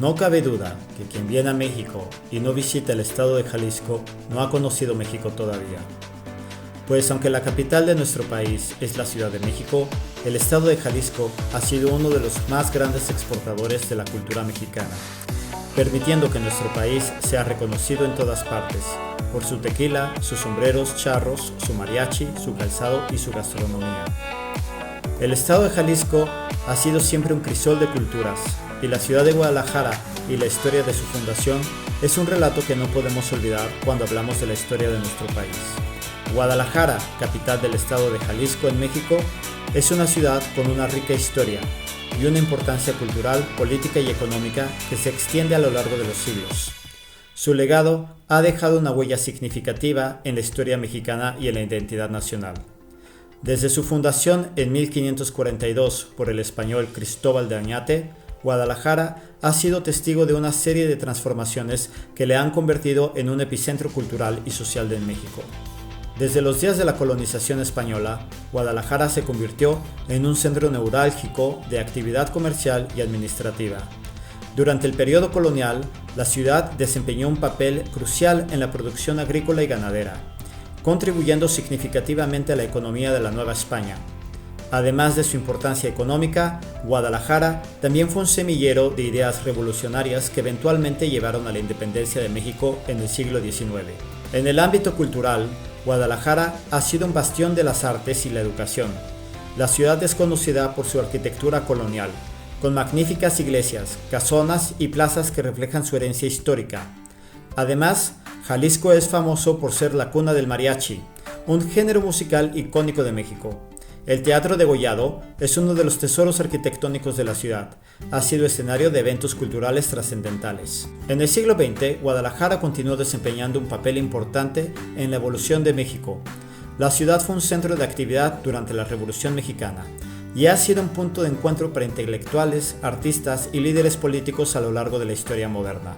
No cabe duda que quien viene a México y no visita el estado de Jalisco no ha conocido México todavía. Pues aunque la capital de nuestro país es la Ciudad de México, el estado de Jalisco ha sido uno de los más grandes exportadores de la cultura mexicana, permitiendo que nuestro país sea reconocido en todas partes, por su tequila, sus sombreros charros, su mariachi, su calzado y su gastronomía. El estado de Jalisco ha sido siempre un crisol de culturas, y la ciudad de Guadalajara y la historia de su fundación es un relato que no podemos olvidar cuando hablamos de la historia de nuestro país. Guadalajara, capital del estado de Jalisco en México, es una ciudad con una rica historia y una importancia cultural, política y económica que se extiende a lo largo de los siglos. Su legado ha dejado una huella significativa en la historia mexicana y en la identidad nacional. Desde su fundación en 1542 por el español Cristóbal de Oñate, Guadalajara ha sido testigo de una serie de transformaciones que le han convertido en un epicentro cultural y social de México. Desde los días de la colonización española, Guadalajara se convirtió en un centro neurálgico de actividad comercial y administrativa. Durante el periodo colonial, la ciudad desempeñó un papel crucial en la producción agrícola y ganadera, contribuyendo significativamente a la economía de la Nueva España. Además de su importancia económica, Guadalajara también fue un semillero de ideas revolucionarias que eventualmente llevaron a la independencia de México en el siglo XIX. En el ámbito cultural, Guadalajara ha sido un bastión de las artes y la educación. La ciudad es conocida por su arquitectura colonial, con magníficas iglesias, casonas y plazas que reflejan su herencia histórica. Además, Jalisco es famoso por ser la cuna del mariachi, un género musical icónico de México. El Teatro Degollado es uno de los tesoros arquitectónicos de la ciudad. Ha sido escenario de eventos culturales trascendentales. En el siglo XX, Guadalajara continuó desempeñando un papel importante en la evolución de México. La ciudad fue un centro de actividad durante la Revolución Mexicana y ha sido un punto de encuentro para intelectuales, artistas y líderes políticos a lo largo de la historia moderna.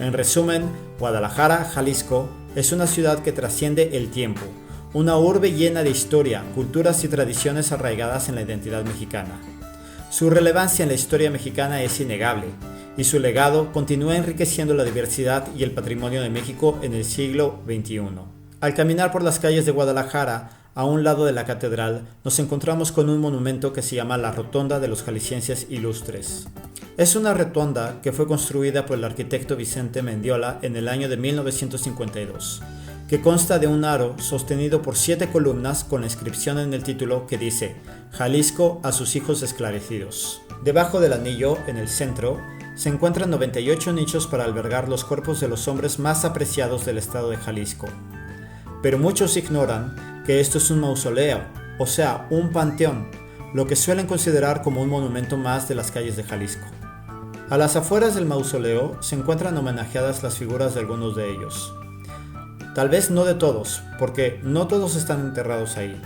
En resumen, Guadalajara, Jalisco, es una ciudad que trasciende el tiempo. Una urbe llena de historia, culturas y tradiciones arraigadas en la identidad mexicana. Su relevancia en la historia mexicana es innegable, y su legado continúa enriqueciendo la diversidad y el patrimonio de México en el siglo XXI. Al caminar por las calles de Guadalajara, a un lado de la catedral, nos encontramos con un monumento que se llama la Rotonda de los Jaliscienses Ilustres. Es una rotonda que fue construida por el arquitecto Vicente Mendiola en el año de 1952. Que consta de un aro sostenido por 7 columnas con la inscripción en el título que dice Jalisco a sus hijos esclarecidos. Debajo del anillo, en el centro, se encuentran 98 nichos para albergar los cuerpos de los hombres más apreciados del estado de Jalisco. Pero muchos ignoran que esto es un mausoleo, o sea, un panteón, lo que suelen considerar como un monumento más de las calles de Jalisco. A las afueras del mausoleo se encuentran homenajeadas las figuras de algunos de ellos. Tal vez no de todos, porque no todos están enterrados ahí.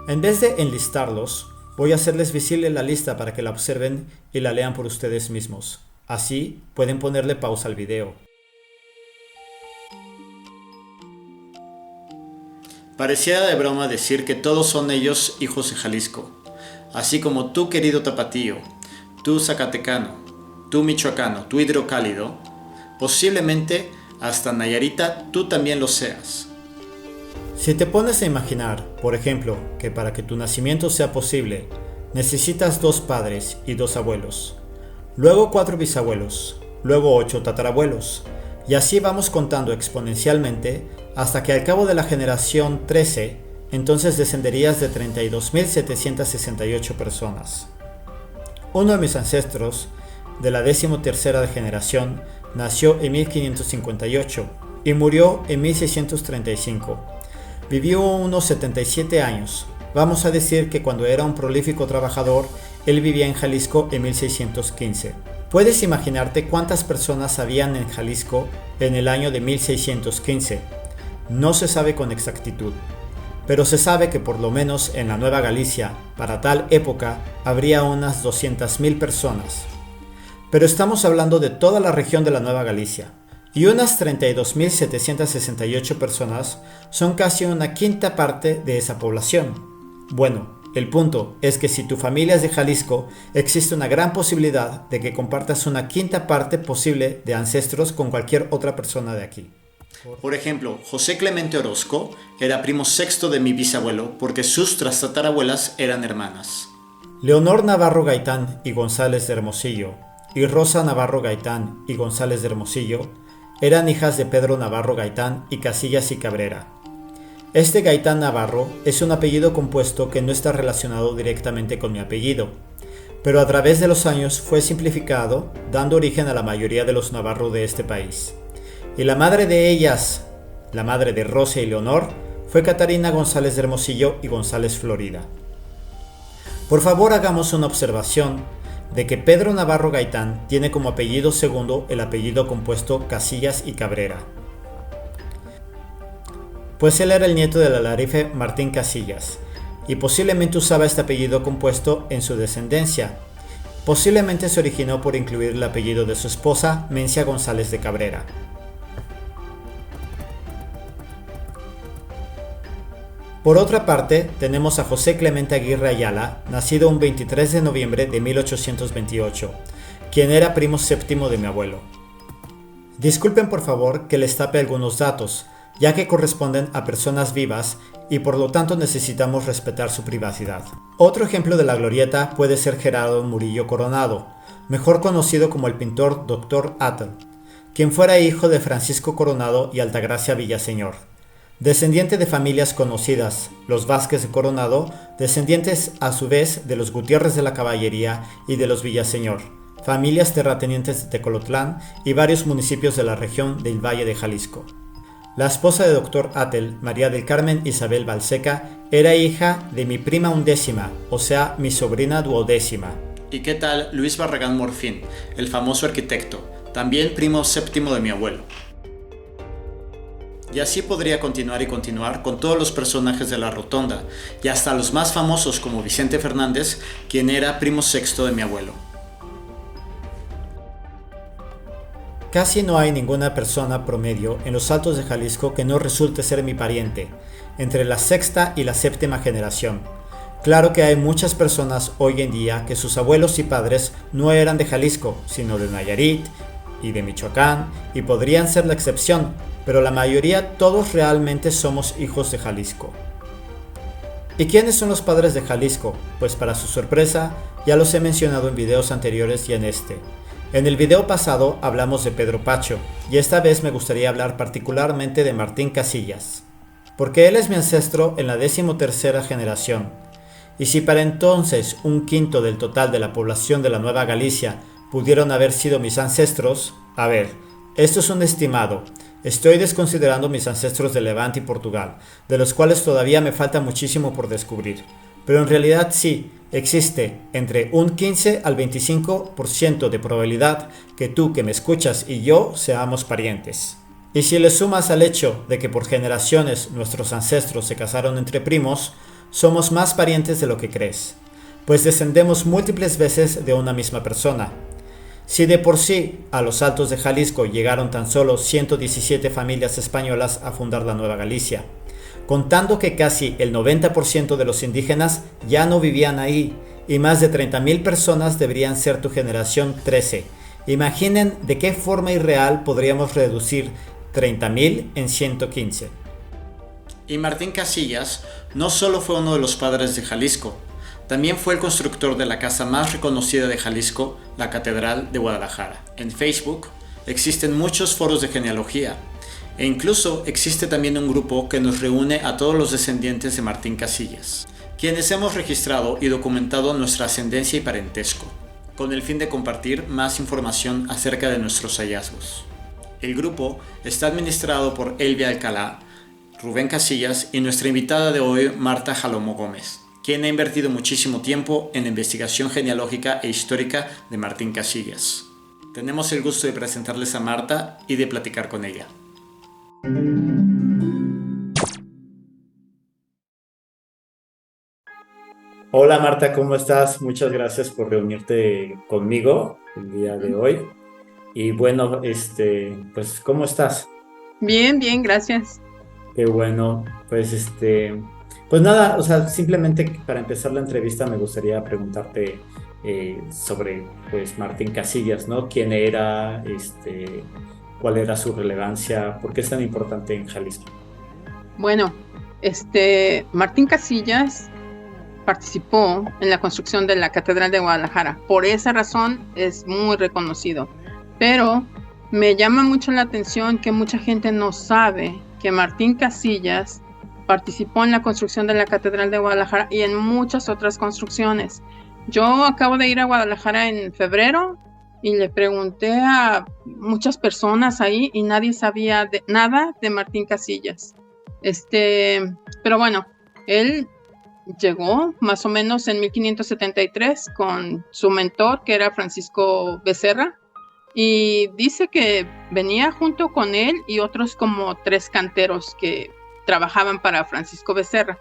En vez de enlistarlos, voy a hacerles visible la lista para que la observen y la lean por ustedes mismos. Así pueden ponerle pausa al video. Pareciera de broma decir que todos son ellos hijos de Jalisco, así como tú, querido tapatío, tú zacatecano, tú michoacano, tú hidrocálido, posiblemente hasta Nayarita tú también lo seas. Si te pones a imaginar, por ejemplo, que para que tu nacimiento sea posible, necesitas 2 padres y 2 abuelos, luego 4 bisabuelos, luego 8 tatarabuelos, y así vamos contando exponencialmente hasta que al cabo de la generación 13, entonces descenderías de 32.768 personas. Uno de mis ancestros, de la 13ª generación, nació en 1558 y murió en 1635. Vivió unos 77 años. Vamos a decir que cuando era un prolífico trabajador, él vivía en Jalisco en 1615. ¿Puedes imaginarte cuántas personas habían en Jalisco en el año de 1615? No se sabe con exactitud, pero se sabe que por lo menos en la Nueva Galicia, para tal época, habría unas 200,000 personas. Pero estamos hablando de toda la región de la Nueva Galicia, y unas 32.768 personas son casi una quinta parte de esa población. Bueno, El punto es que si tu familia es de Jalisco, existe una gran posibilidad de que compartas una quinta parte posible de ancestros con cualquier otra persona de aquí. Por ejemplo, José Clemente Orozco era primo sexto de mi bisabuelo porque sus tatarabuelas eran hermanas. Leonor Navarro Gaitán y González de Hermosillo y Rosa Navarro Gaitán y González de Hermosillo eran hijas de Pedro Navarro Gaitán y Casillas y Cabrera. Este Gaitán Navarro es un apellido compuesto que no está relacionado directamente con mi apellido, pero a través de los años fue simplificado, dando origen a la mayoría de los Navarro de este país. Y la madre de ellas, la madre de Rosa y Leonor, fue Catarina González de Hermosillo y González Florida. Por favor, hagamos una observación de que Pedro Navarro Gaitán tiene como apellido segundo el apellido compuesto Casillas y Cabrera, pues él era el nieto del alarife Martín Casillas, y posiblemente usaba este apellido compuesto en su descendencia. Posiblemente se originó por incluir el apellido de su esposa, Mencia González de Cabrera. Por otra parte, tenemos a José Clemente Aguirre Ayala, nacido un 23 de noviembre de 1828, quien era primo séptimo de mi abuelo. Disculpen por favor que les tape algunos datos, ya que corresponden a personas vivas y por lo tanto necesitamos respetar su privacidad. Otro ejemplo de la glorieta puede ser Gerardo Murillo Coronado, mejor conocido como el pintor Dr. Atl, quien fuera hijo de Francisco Coronado y Altagracia Villaseñor. Descendiente de familias conocidas, los Vázquez de Coronado, descendientes a su vez de los Gutiérrez de la Caballería y de los Villaseñor, familias terratenientes de Tecolotlán y varios municipios de la región del Valle de Jalisco. La esposa de Dr. Atl, María del Carmen Isabel Balseca, era hija de mi prima undécima, o sea, mi sobrina duodécima. ¿Y qué tal Luis Barragán Morfín, el famoso arquitecto, también primo séptimo de mi abuelo? Y así podría continuar y continuar con todos los personajes de la rotonda, y hasta los más famosos como Vicente Fernández, quien era primo sexto de mi abuelo. Casi no hay ninguna persona promedio en los Altos de Jalisco que no resulte ser mi pariente, entre la sexta y la séptima generación. Claro que hay muchas personas hoy en día que sus abuelos y padres no eran de Jalisco, sino de Nayarit y de Michoacán, y podrían ser la excepción, pero la mayoría todos realmente somos hijos de Jalisco. ¿Y quiénes son los padres de Jalisco? Pues para su sorpresa, ya los he mencionado en videos anteriores y en este. En el video pasado hablamos de Pedro Pacho, y esta vez me gustaría hablar particularmente de Martín Casillas, porque él es mi ancestro en la 13ª generación, y si para entonces un quinto del total de la población de la Nueva Galicia pudieron haber sido mis ancestros, a ver, esto es un estimado. Estoy desconsiderando mis ancestros de Levante y Portugal, de los cuales todavía me falta muchísimo por descubrir. Pero en realidad sí, existe entre un 15 al 25% de probabilidad que tú que me escuchas y yo seamos parientes. Y si le sumas al hecho de que por generaciones nuestros ancestros se casaron entre primos, somos más parientes de lo que crees, pues descendemos múltiples veces de una misma persona. Si de por sí a los Altos de Jalisco llegaron tan solo 117 familias españolas a fundar la Nueva Galicia, contando que casi el 90% de los indígenas ya no vivían ahí y más de 30,000 personas deberían ser tu generación 13. Imaginen de qué forma irreal podríamos reducir 30,000 en 115. Y Martín Casillas no solo fue uno de los padres de Jalisco, también fue el constructor de la casa más reconocida de Jalisco, la Catedral de Guadalajara. En Facebook existen muchos foros de genealogía e incluso existe también un grupo que nos reúne a todos los descendientes de Martín Casillas, quienes hemos registrado y documentado nuestra ascendencia y parentesco, con el fin de compartir más información acerca de nuestros hallazgos. El grupo está administrado por Elvia Alcalá, Rubén Casillas y nuestra invitada de hoy, Marta Jalomo Gómez, quien ha invertido muchísimo tiempo en la investigación genealógica e histórica de Martín Casillas. Tenemos el gusto de presentarles a Marta y de platicar con ella. Hola Marta, ¿cómo estás? Muchas gracias por reunirte conmigo el día de hoy. Y bueno, ¿cómo estás? Bien, bien, gracias. Qué bueno, pues Pues nada, o sea, simplemente para empezar la entrevista me gustaría preguntarte sobre, pues, Martín Casillas, ¿no? ¿Quién era, cuál era su relevancia, por qué es tan importante en Jalisco? Bueno, Martín Casillas participó en la construcción de la Catedral de Guadalajara. Por esa razón es muy reconocido. Pero me llama mucho la atención que mucha gente no sabe que Martín Casillas participó en la construcción de la Catedral de Guadalajara y en muchas otras construcciones. Yo acabo de ir a Guadalajara en febrero y le pregunté a muchas personas ahí y nadie sabía nada de Martín Casillas. Pero bueno, él llegó más o menos en 1573 con su mentor, que era Francisco Becerra, y dice que venía junto con él y otros como 3 canteros que trabajaban para Francisco Becerra.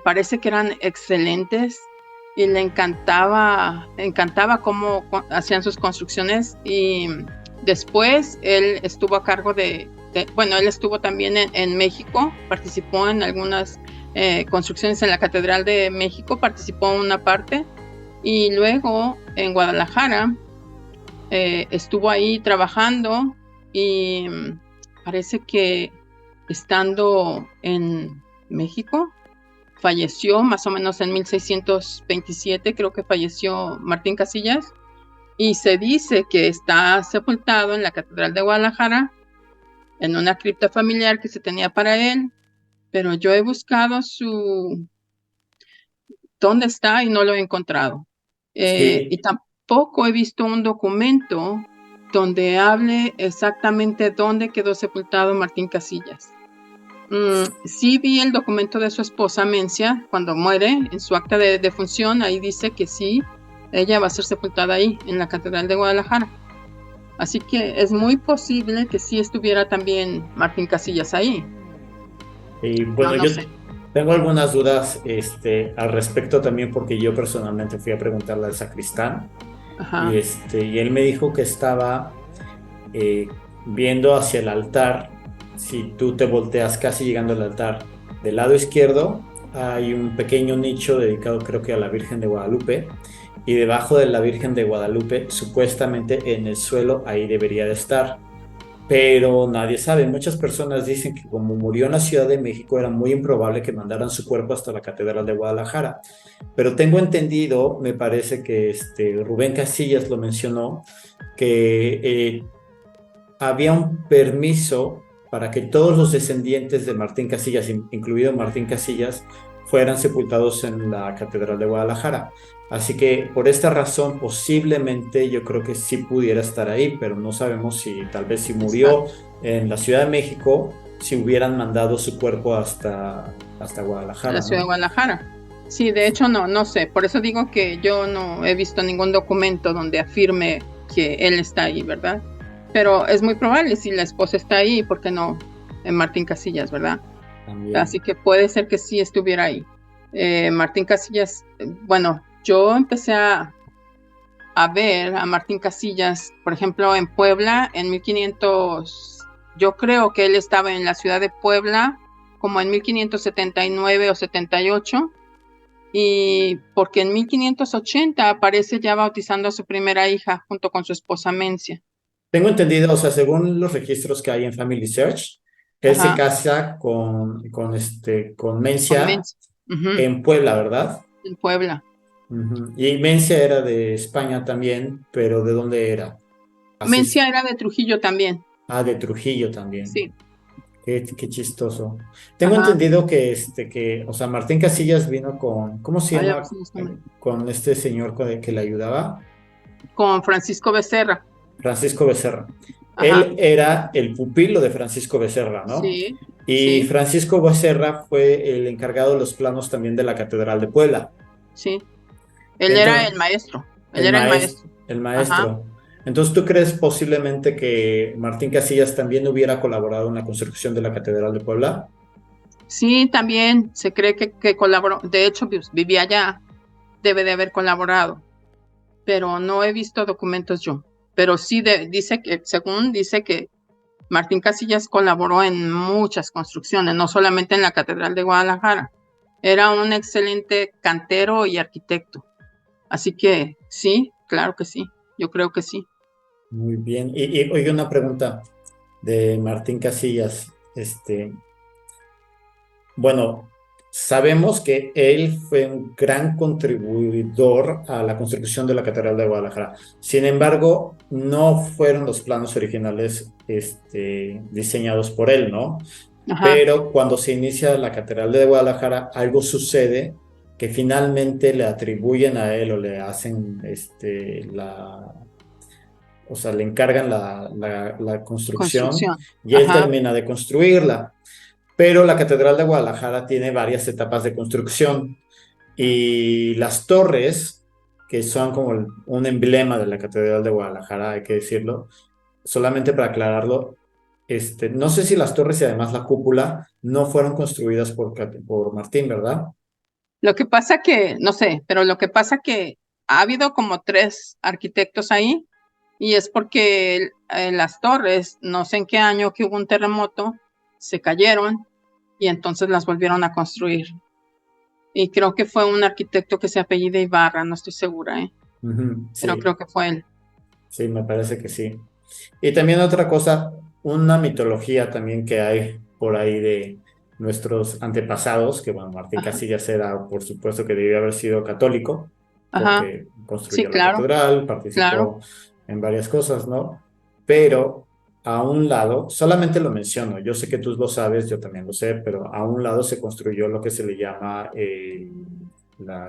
Parece que eran excelentes y le encantaba cómo hacían sus construcciones, y después él estuvo a cargo bueno, él estuvo también en México, participó en algunas construcciones en la Catedral de México, participó en una parte, y luego en Guadalajara estuvo ahí trabajando, y parece que estando en México falleció más o menos en 1627, creo que falleció Martín Casillas, y se dice que está sepultado en la Catedral de Guadalajara, en una cripta familiar que se tenía para él, pero yo he buscado dónde está y no lo he encontrado. Y Sí, tampoco he visto un documento donde hable exactamente dónde quedó sepultado Martín Casillas. Sí vi el documento de su esposa Mencia cuando muere, en su acta de defunción, ahí dice que sí, ella va a ser sepultada ahí, en la Catedral de Guadalajara. Así que es muy posible que sí estuviera también Martín Casillas ahí. y No, bueno, no yo sé. tengo algunas dudas al respecto también porque yo personalmente fui a preguntarle al sacristán Ajá, y él me dijo que estaba viendo hacia el altar. Si tú te volteas casi llegando al altar, del lado izquierdo hay un pequeño nicho dedicado creo que a la Virgen de Guadalupe y debajo de la Virgen de Guadalupe supuestamente en el suelo ahí debería de estar. Pero nadie sabe. Muchas personas dicen que como murió en la Ciudad de México, era muy improbable que mandaran su cuerpo hasta la Catedral de Guadalajara. Pero tengo entendido, me parece que Rubén Casillas lo mencionó, que había un permiso para que todos los descendientes de Martín Casillas, incluido Martín Casillas, fueran sepultados en la Catedral de Guadalajara. Así que por esta razón posiblemente yo creo que sí pudiera estar ahí, pero no sabemos si tal vez si murió exacto. en la Ciudad de México, si hubieran mandado su cuerpo hasta En la Guadalajara, ciudad de ¿no? Guadalajara. Sí, de hecho no sé. Por eso digo que yo no he visto ningún documento donde afirme que él está ahí, ¿verdad? Pero es muy probable si la esposa está ahí, ¿por qué no en Martín Casillas, verdad? Así También. que puede ser que sí estuviera ahí. Martín Casillas, bueno, yo empecé a ver a Martín Casillas, por ejemplo, en Puebla en 1500. Yo creo que él estaba en la ciudad de Puebla como en 1579 o 78, y porque en 1580 aparece ya bautizando a su primera hija junto con su esposa Mencia. Tengo entendido, o sea, según los registros que hay en Family Search, él se Ajá, casa con con Mencia Mencia. Ujú, en Puebla, ¿verdad? en Puebla. Ujú. Y Mencia era de España también, pero ¿de dónde era? Así es. Mencia era de Trujillo también. Ah, de Trujillo también. Sí, Qué chistoso. Tengo ajá. entendido o sea, Martín Casillas vino ¿cómo se Ay, a ver llama? si nos nombra. Con este señor con el que le ayudaba, Con Francisco Becerra. Francisco Becerra. Ajá, Él era el pupilo de Francisco Becerra, ¿no? sí, Y sí, Francisco Becerra fue el encargado de los planos también de la Catedral de Puebla. sí. Él era el Entonces, maestro. Él era el maestro. el Ajá. maestro. Entonces, ¿tú crees posiblemente que Martín Casillas también hubiera colaborado en la construcción de la Catedral de Puebla? Sí, también se cree que colaboró. De hecho, vivía allá. Debe de haber colaborado, pero no he visto documentos yo. Pero sí dice que, según dice que Martín Casillas colaboró en muchas construcciones, no solamente en la Catedral de Guadalajara. Era un excelente cantero y arquitecto. Así que sí, claro que sí. Yo creo que sí. Muy bien. Y oye, una pregunta de Martín Casillas. Bueno, sabemos que él fue un gran contribuidor a la construcción de la Catedral de Guadalajara. Sin embargo, no fueron los planos originales, diseñados por él, ¿no? Ajá. Pero cuando se inicia la Catedral de Guadalajara, algo sucede que finalmente le atribuyen a él o le hacen, o sea, le encargan la construcción Construcción. y él Ajá. termina de construirla. Pero la Catedral de Guadalajara tiene varias etapas de construcción y las torres, que son como un emblema de la Catedral de Guadalajara, hay que decirlo, solamente para aclararlo, no sé si las torres y además la cúpula no fueron construidas por Martín, ¿verdad? Lo que pasa que, no sé, pero lo que pasa que ha habido como tres arquitectos ahí y es porque las torres, no sé en qué año que hubo un terremoto, se cayeron y entonces las volvieron a construir. Y creo que fue un arquitecto que se apellida Ibarra, no estoy segura, ¿eh? Ujú, Pero sí, creo que fue él. sí, me parece que sí. Y también otra cosa, una mitología también que hay por ahí de nuestros antepasados, que bueno, Martín Ajá, Casillas era, por supuesto que debió haber sido católico, ajá, porque sí, construyó la claro, catedral, claro, participó en varias cosas, ¿no? Pero a un lado, solamente lo menciono, yo sé que tú lo sabes, yo también lo sé, pero a un lado se construyó lo que se le llama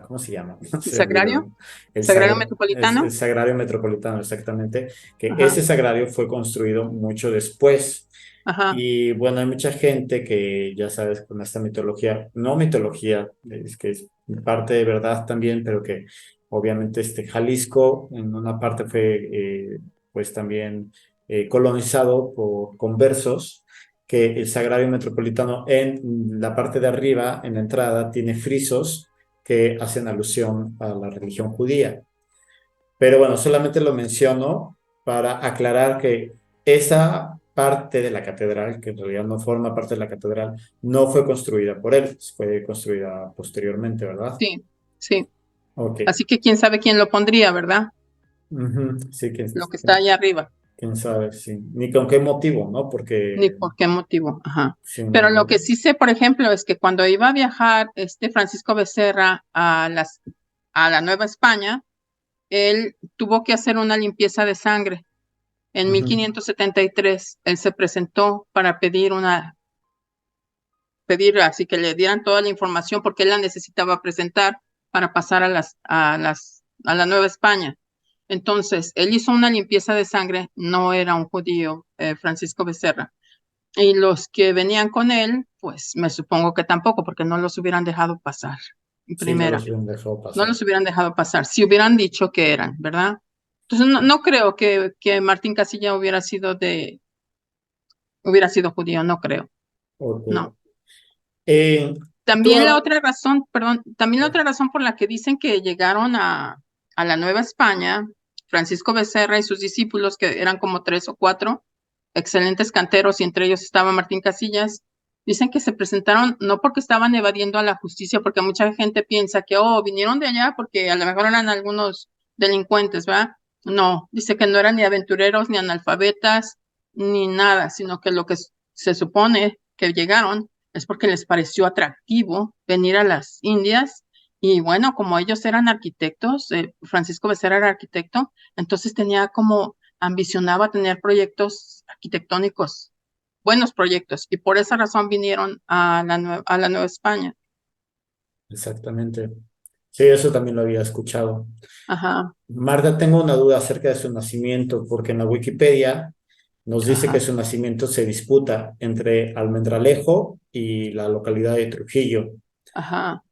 ¿cómo se llama? el Se me sagrario, olvidó. sagrario El metropolitano, Sagrario Metropolitano, exactamente, que ajá, ese sagrario fue construido mucho después. ajá, Y bueno, hay mucha gente que, ya sabes, con esta mitología, no mitología, es que es parte de verdad también, pero que obviamente Jalisco en una parte fue pues también colonizado por conversos, que el Sagrario Metropolitano en la parte de arriba, en la entrada, tiene frisos que hacen alusión a la religión judía. Pero bueno, solamente lo menciono para aclarar que esa parte de la catedral, que en realidad no forma parte de la catedral, no fue construida por él, fue construida posteriormente, ¿verdad? sí, sí. Ok. Así que quién sabe quién lo pondría, ¿verdad? Ujú, sí, Lo que está allá arriba, quién sabe, sí. Ni con qué motivo, ¿no? ni Porque por qué motivo, ajá. si Pero no, lo no. que sí sé, por ejemplo, es que cuando iba a viajar este Francisco Becerra a la Nueva España, él tuvo que hacer una limpieza de sangre. En Ujú, 1573, él se presentó para pedir así que le dieran toda la información porque él la necesitaba presentar para pasar a la Nueva España. Entonces, él hizo una limpieza de sangre, no era un judío, Francisco Becerra. Y los que venían con él, pues me supongo que tampoco, porque no los hubieran dejado pasar. En sí, no primera, los hubieran dejado no pasar. los hubieran dejado pasar, si hubieran dicho que eran, ¿verdad? Entonces, no, no creo que Martín Casilla hubiera sido judío, no creo, Ok. no. Eh, tú, También la otra razón, perdón, también la otra razón por la que dicen que llegaron a la Nueva España, Francisco Becerra y sus discípulos, que eran como tres o cuatro, excelentes canteros, y entre ellos estaba Martín Casillas, dicen que se presentaron no porque estaban evadiendo a la justicia, porque mucha gente piensa que, oh, vinieron de allá porque a lo mejor eran algunos delincuentes, ¿verdad? No, dice que no eran ni aventureros, ni analfabetas, ni nada, sino que lo que se supone que llegaron es porque les pareció atractivo venir a las Indias y bueno, como ellos eran arquitectos, Francisco Becerra era arquitecto, entonces tenía como ambicionaba tener proyectos arquitectónicos, buenos proyectos, y por esa razón vinieron a la Nueva España. exactamente. Sí, eso también lo había escuchado. Ajá, Marta, tengo una duda acerca de su nacimiento, porque en la Wikipedia nos dice que ajá, su nacimiento se disputa entre Almendralejo y la localidad de Trujillo. ajá,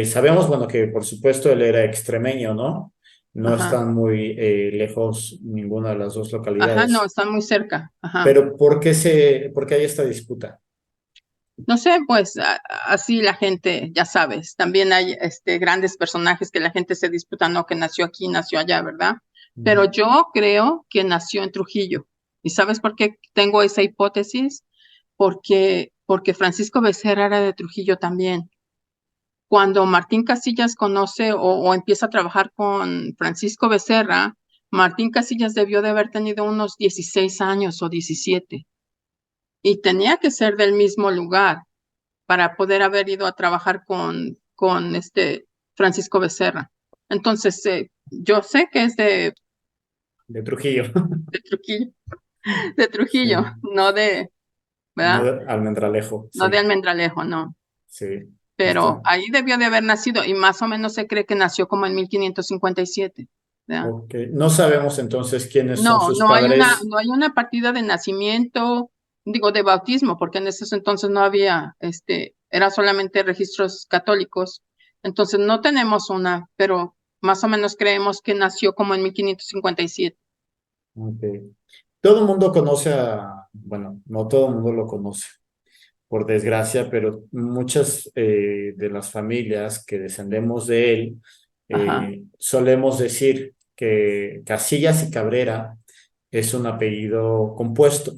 Sabemos, bueno, que por supuesto él era extremeño, ¿no? No ajá, están muy lejos ninguna de las dos ajá, no, localidades. están muy cerca, ajá. Pero por qué hay esta disputa? No sé, pues así la gente, ya sabes, también hay grandes personajes que la gente se disputa, no, que nació aquí, nació allá, ¿verdad? Pero Ujú. yo creo que nació en Trujillo. ¿Y sabes por qué tengo esa hipótesis? Porque Francisco Becerra era de Trujillo también. cuando Martín Casillas conoce o empieza a trabajar con Francisco Becerra, Martín Casillas debió de haber tenido unos 16 años o 17 y tenía que ser del mismo lugar para poder haber ido a trabajar con este Francisco Becerra. Entonces, yo sé que es De Trujillo. de Trujillo, de Sí. Trujillo, no de, No ¿verdad? de Almendralejo, No de sí, Almendralejo, no. sí. Pero Está. ahí debió de haber nacido y más o menos se cree que nació como en 1557, ¿verdad? Ok. No sabemos entonces quiénes son No, sus padres. no hay una partida de nacimiento, digo, de bautismo, porque en esos entonces no había, era solamente registros católicos. Entonces no tenemos una, pero más o menos creemos que nació como en 1557. Ok. Todo el mundo conoce a, bueno, no todo el mundo lo conoce, por desgracia, pero muchas de las familias que descendemos de él Ajá, solemos decir que Casillas y Cabrera es un apellido compuesto,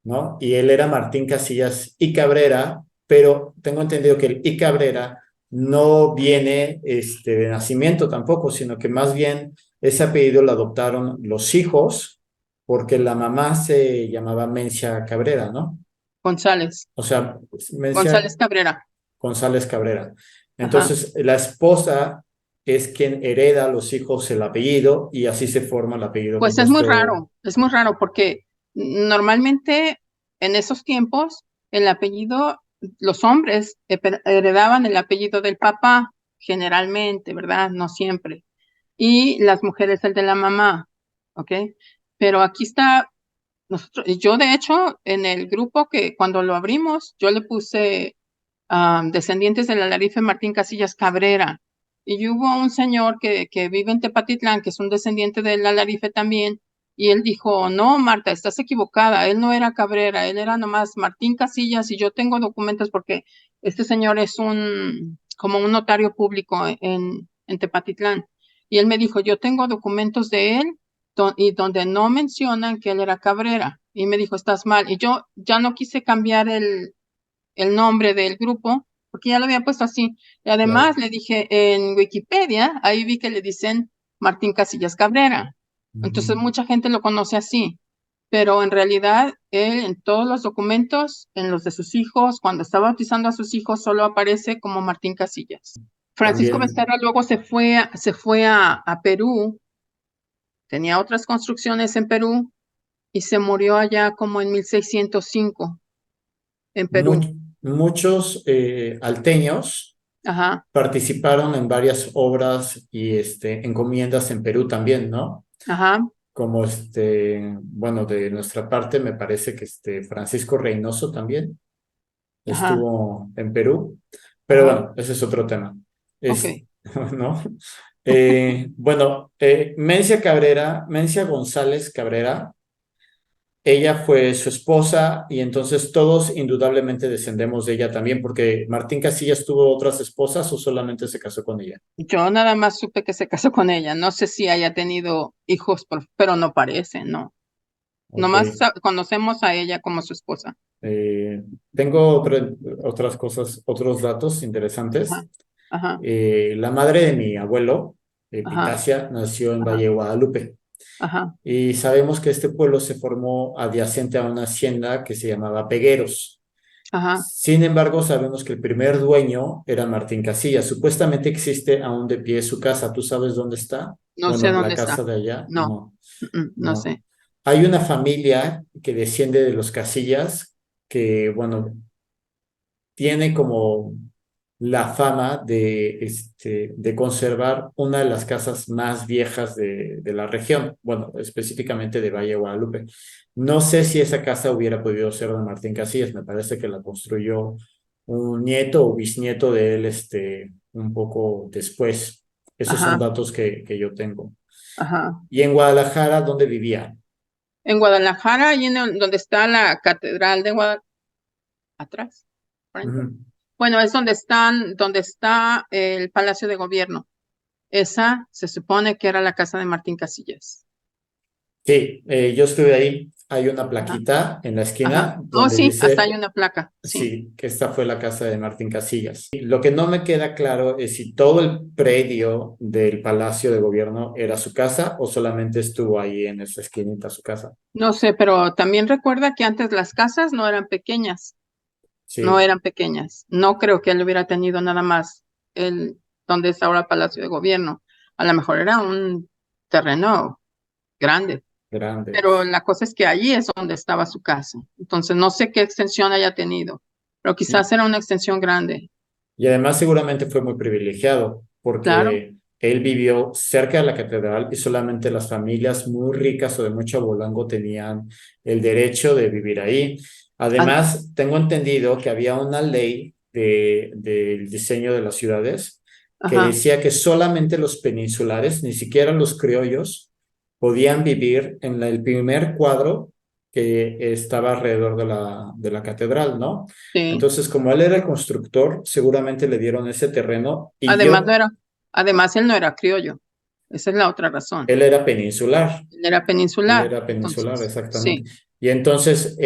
¿no? Y él era Martín Casillas y Cabrera, pero tengo entendido que el y Cabrera no viene de nacimiento tampoco, sino que más bien ese apellido lo adoptaron los hijos porque la mamá se llamaba Mencia Cabrera, ¿no? González, O sea, Mencia González Cabrera. González Cabrera. Ajá. Entonces, la esposa es quien hereda a los hijos el apellido y así se forma el apellido Pues compuesto. es muy raro porque normalmente en esos tiempos el apellido, los hombres heredaban el apellido del papá, generalmente, ¿verdad? No siempre. Y las mujeres el de la mamá, ¿ok? Pero aquí está, yo de hecho en el grupo que cuando lo abrimos, yo le puse descendientes del Alarife Martín Casillas Cabrera. Y hubo un señor que vive en Tepatitlán, que es un descendiente del Alarife también, y él dijo, no, Marta, estás equivocada, él no era Cabrera, él era nomás Martín Casillas, y yo tengo documentos porque este señor es como un notario público en Tepatitlán. Y él me dijo, yo tengo documentos de él y donde no mencionan que él era Cabrera. Y me dijo, estás mal. Y yo ya no quise cambiar el nombre del grupo, porque ya lo había puesto así. Y Claro. además le dije en Wikipedia, ahí vi que le dicen Martín Casillas Cabrera. Entonces Ujú. mucha gente lo conoce así, pero en realidad él en todos los documentos, en los de sus hijos, cuando está bautizando a sus hijos, solo aparece como Martín Casillas. Francisco También Becerra luego se fue a Perú, tenía otras construcciones en Perú y se murió allá como en 1605 en Perú. muchos alteños Ajá, participaron en varias obras y encomiendas en Perú también, ¿no? ajá, Como bueno, de nuestra parte me parece que Francisco Reynoso también ajá. estuvo en Perú, pero Ajá, bueno, ese es otro tema. ok. Es, ¿no? Bueno, Mencia González Cabrera, ella fue su esposa y entonces todos indudablemente descendemos de ella también, porque Martín Casillas tuvo otras esposas o solamente se casó con ella. Yo nada más supe que se casó con ella. No sé si haya tenido hijos, pero no parece, no. Ok. Nomás conocemos a ella como su esposa. Eh, tengo otras cosas, otros datos Ajá, interesantes. ajá, La madre de mi abuelo, ajá, Epitacia, nació en ajá, Valle de Guadalupe ajá, y sabemos que este pueblo se formó adyacente a una hacienda que se llamaba Pegueros. ajá. Sin embargo, sabemos que el primer dueño era Martín Casillas. Supuestamente existe aún de pie su casa. ¿Tú sabes dónde está? No sé Bueno, la dónde está. casa de allá, No, no, no no. sé. Hay una familia que desciende de los Casillas que, bueno, tiene como la fama de conservar una de las casas más viejas de la región, bueno, específicamente de Valle de Guadalupe. No sé si esa casa hubiera podido ser de Martín Casillas, me parece que la construyó un nieto o bisnieto de él, un poco después. Esos son Ajá, datos que yo tengo. ajá. Y en Guadalajara, ¿dónde vivía? En Guadalajara, ahí donde está la Catedral de Guadalajara, atrás, frente. Ujú. Bueno, es donde está el Palacio de Gobierno. Esa se supone que era la casa de Martín Casillas. Sí, yo estuve ahí. hay una Ajá, plaquita en la ajá. esquina Oh, donde sí, hasta hay dice, una placa, sí. sí, que esta fue la casa de Martín Casillas. Y lo que no me queda claro es si todo el predio del Palacio de Gobierno era su casa o solamente estuvo ahí en esa esquinita su casa. No sé, pero también recuerda que antes las casas no eran pequeñas, no Sí, eran pequeñas. No creo que él hubiera tenido nada más el donde está ahora Palacio de Gobierno. A lo mejor era un terreno grande, grande. pero la cosa es que allí es donde estaba su casa. Entonces no sé qué extensión haya tenido, pero Y, quizás era una extensión grande. y además seguramente fue muy privilegiado Claro. porque él vivió cerca de la catedral y solamente las familias muy ricas o de mucho bolango tenían el derecho de vivir ahí. Ah, Además, tengo entendido que había una ley del diseño de las ciudades que ajá, decía que solamente los peninsulares, ni siquiera los criollos, podían vivir en el primer cuadro que estaba alrededor de la catedral, ¿no? sí. Entonces, como él era el constructor, seguramente le dieron ese terreno y Además no yo, era, además él no era criollo. Esa es la otra razón. él era peninsular, Él era él peninsular. era peninsular, Entonces, exactamente. sí, Y entonces,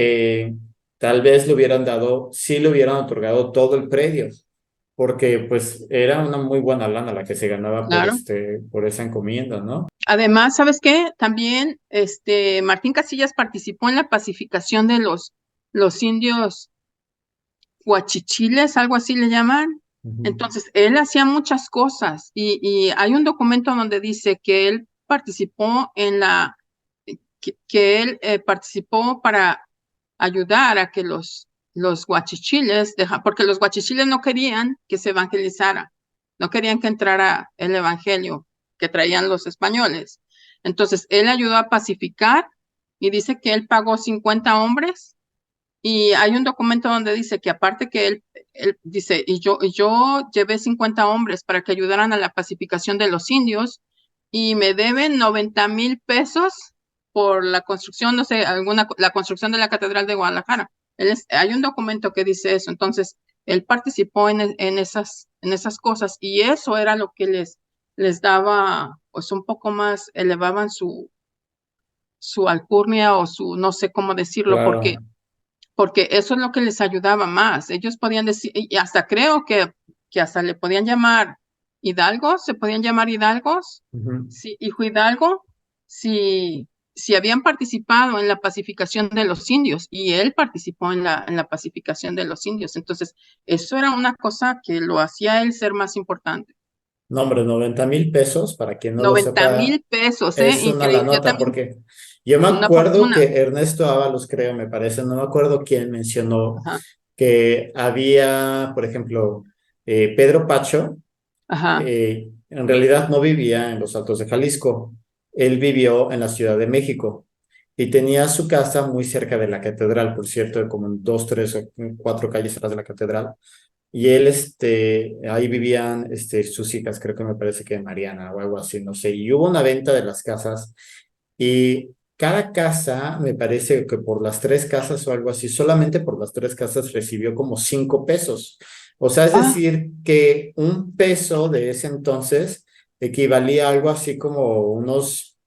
tal vez le hubieran dado, sí le hubieran otorgado todo el predio, porque pues era una muy buena lana la que se ganaba por claro. por esa encomienda, ¿no? Además, ¿sabes qué? También Martín Casillas participó en la pacificación de los indios huachichiles, algo así le llaman. Ujú. Entonces, él hacía muchas cosas y hay un documento donde dice que él participó en que él participó para ayudar a que los guachichiles, porque los guachichiles no querían que se evangelizara, no querían que entrara el evangelio que traían los españoles. Entonces, él ayudó a pacificar y dice que él pagó 50 hombres y hay un documento donde dice que aparte que él dice, y yo llevé 50 hombres para que ayudaran a la pacificación de los indios y me deben 90,000 pesos por la construcción, no sé, la construcción de la Catedral de Guadalajara. Hay un documento que dice eso. Entonces, él participó en esas cosas y eso era lo que les daba, pues un poco más, elevaban su alcurnia o no sé cómo decirlo, porque Claro. eso es lo que les ayudaba más. Ellos podían decir, y hasta creo que hasta le podían llamar Hidalgos, se podían llamar Hidalgos, Ujú. sí, hijo Hidalgo, si habían participado en la pacificación de los indios, y él participó en la pacificación de los indios. Entonces, eso era una cosa que lo hacía él ser más importante. No, hombre, 90,000 pesos, para quien no lo noventa sepa, mil pesos, es una la increíble. Yo nota, también, porque yo me una acuerdo fortuna. que Ernesto Ábalos, creo, me parece, no me acuerdo quién mencionó Ajá, que había, por ejemplo, Pedro Pacho, ajá. en realidad no vivía en los Altos de Jalisco, él vivió en la Ciudad de México y tenía su casa muy cerca de la catedral, por cierto, como en dos, tres o cuatro calles atrás de la catedral. Y él, ahí vivían, sus hijas, creo que me parece que Mariana o algo así, no sé. Y hubo una venta de las casas y cada casa, me parece que por las tres casas o algo así, solamente por las tres casas recibió como 5 pesos. O sea, es Ah, decir, que 1 peso de ese entonces equivalía a algo así como unos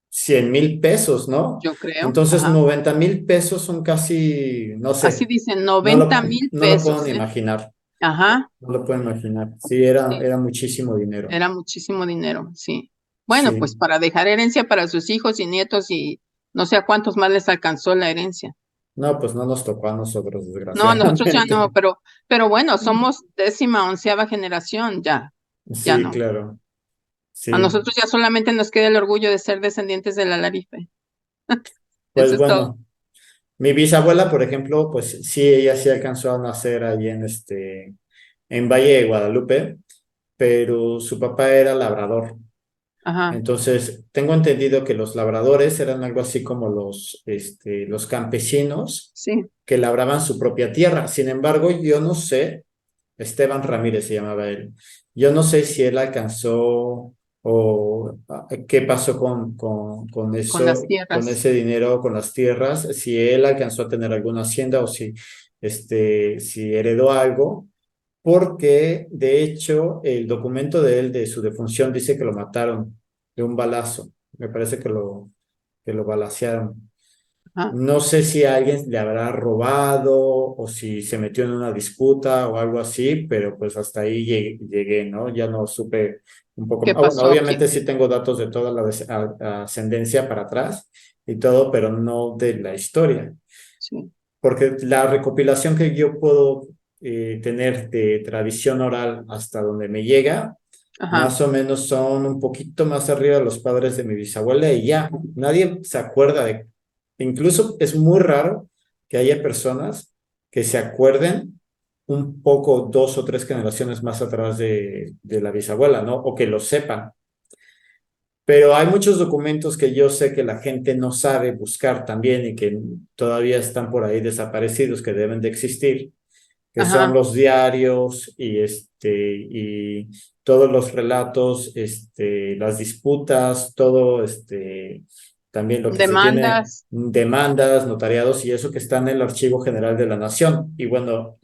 100,000 pesos, ¿no? yo creo, Entonces, ajá. 90,000 pesos son casi, no Así sé, dicen, 90,000 no lo puedo pesos, ni ¿eh? imaginar. Ajá, No lo puedo imaginar. Sí, sí, era muchísimo dinero. era muchísimo dinero, sí. Bueno, pues Sí. para dejar herencia para sus hijos y nietos y no sé a cuántos más les alcanzó la herencia. No, pues no nos tocó a nosotros, No, nosotros ya desgraciadamente. no, pero bueno, somos 10ª, 11ª generación ya, ya Sí, no. claro. A Sí. nosotros ya solamente nos queda el orgullo de ser descendientes de la Larife. Eso Pues es todo. bueno, mi bisabuela, por ejemplo, pues sí, ella sí alcanzó a nacer ahí en Valle de Guadalupe, pero su papá era labrador. Ajá, Entonces, tengo entendido que los labradores eran algo así como los campesinos sí. que labraban su propia tierra. Sin embargo, yo no sé, Esteban Ramírez se llamaba él, yo no sé si él alcanzó o qué pasó con Con las eso, con tierras. ese dinero, con las tierras, si él alcanzó a tener alguna hacienda o si heredó algo. Porque de hecho el documento de él, de su defunción, dice que lo mataron de un balazo. Me parece que lo balacearon. Ajá, No sé si a alguien le habrá robado o si se metió en una disputa o algo así, pero pues hasta ahí llegué, ¿no? Ya no supe un poco ¿qué más. Bueno, pasó obviamente aquí? sí tengo datos de toda la ascendencia para atrás y todo, pero no de la historia. Sí, Porque la recopilación que yo puedo tener de tradición oral hasta donde me llega, ajá, más o menos son un poquito más arriba de los padres de mi bisabuela y ya, nadie se acuerda de... Incluso es muy raro que haya personas que se acuerden un poco, dos o tres generaciones más atrás de la bisabuela, ¿no? O que lo sepan. Pero hay muchos documentos que yo sé que la gente no sabe buscar también y que todavía están por ahí desaparecidos, que deben de existir, que son ajá. los diarios y todos los relatos, las disputas, todo también lo que se tiene, Demandas, demandas, notariados y eso que está en el Archivo General de la Nación. Y bueno,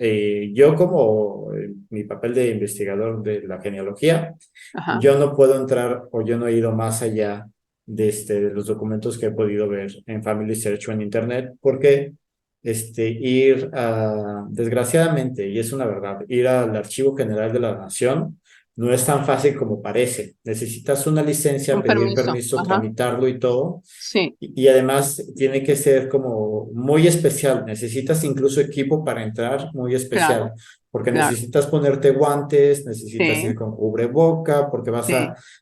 yo como mi papel de investigador de la genealogía, ajá. yo no puedo entrar o yo no he ido más allá de los documentos que he podido ver en Family Search o en Internet, porque desgraciadamente, y es una verdad, ir al Archivo General de la Nación no es tan fácil como parece. Necesitas una licencia, Un pedir permiso, permiso, ajá. tramitarlo y todo. Sí, Y además tiene que ser como muy especial. Necesitas incluso equipo para entrar muy especial, claro, porque claro. necesitas ponerte guantes, necesitas Sí, ir con cubreboca, porque vas sí.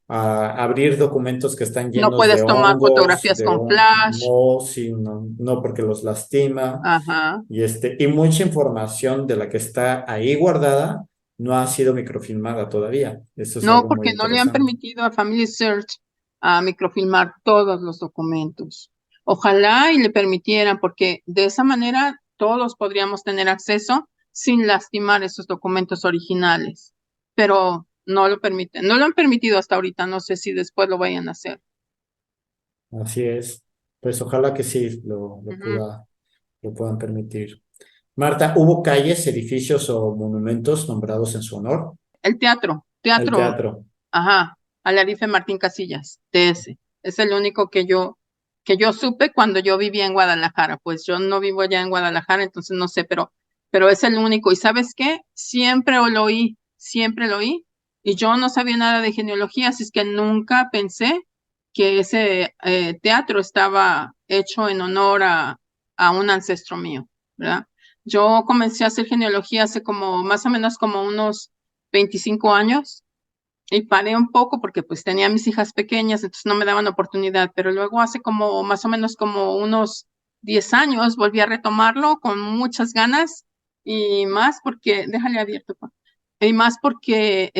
a abrir documentos que están No llenos de puedes tomar hongos, fotografías de con flash. mohos, y no, no porque los lastima. Ajá. Y mucha información de la que está ahí guardada no ha sido microfilmada todavía. Eso es No, algo muy porque no le han interesante. permitido a Family Search a microfilmar todos los documentos. Ojalá y le permitieran, porque de esa manera todos podríamos tener acceso sin lastimar esos documentos originales. Pero no lo permiten, no lo han permitido hasta ahorita, no sé si después lo vayan a hacer. Así es. Pues ojalá que sí Ujú. lo puedan permitir. Marta, ¿hubo calles, edificios o monumentos nombrados en su honor? El teatro, El teatro, teatro. ajá, Alarife Martín Casillas, de ese. Es el único que yo supe cuando yo vivía en Guadalajara. Pues yo no vivo allá en Guadalajara, entonces no sé, pero es el único. ¿Y sabes qué? Siempre lo oí, y yo no sabía nada de genealogía, así es que nunca pensé que ese teatro estaba hecho en honor a un ancestro mío, ¿verdad? Yo comencé a hacer genealogía hace como más o menos como unos 25 años y paré un poco porque pues tenía mis hijas pequeñas, entonces no me daban oportunidad, pero luego hace como más o menos como unos 10 años volví a retomarlo con muchas ganas y más porque, déjale abierto, pa, y más porque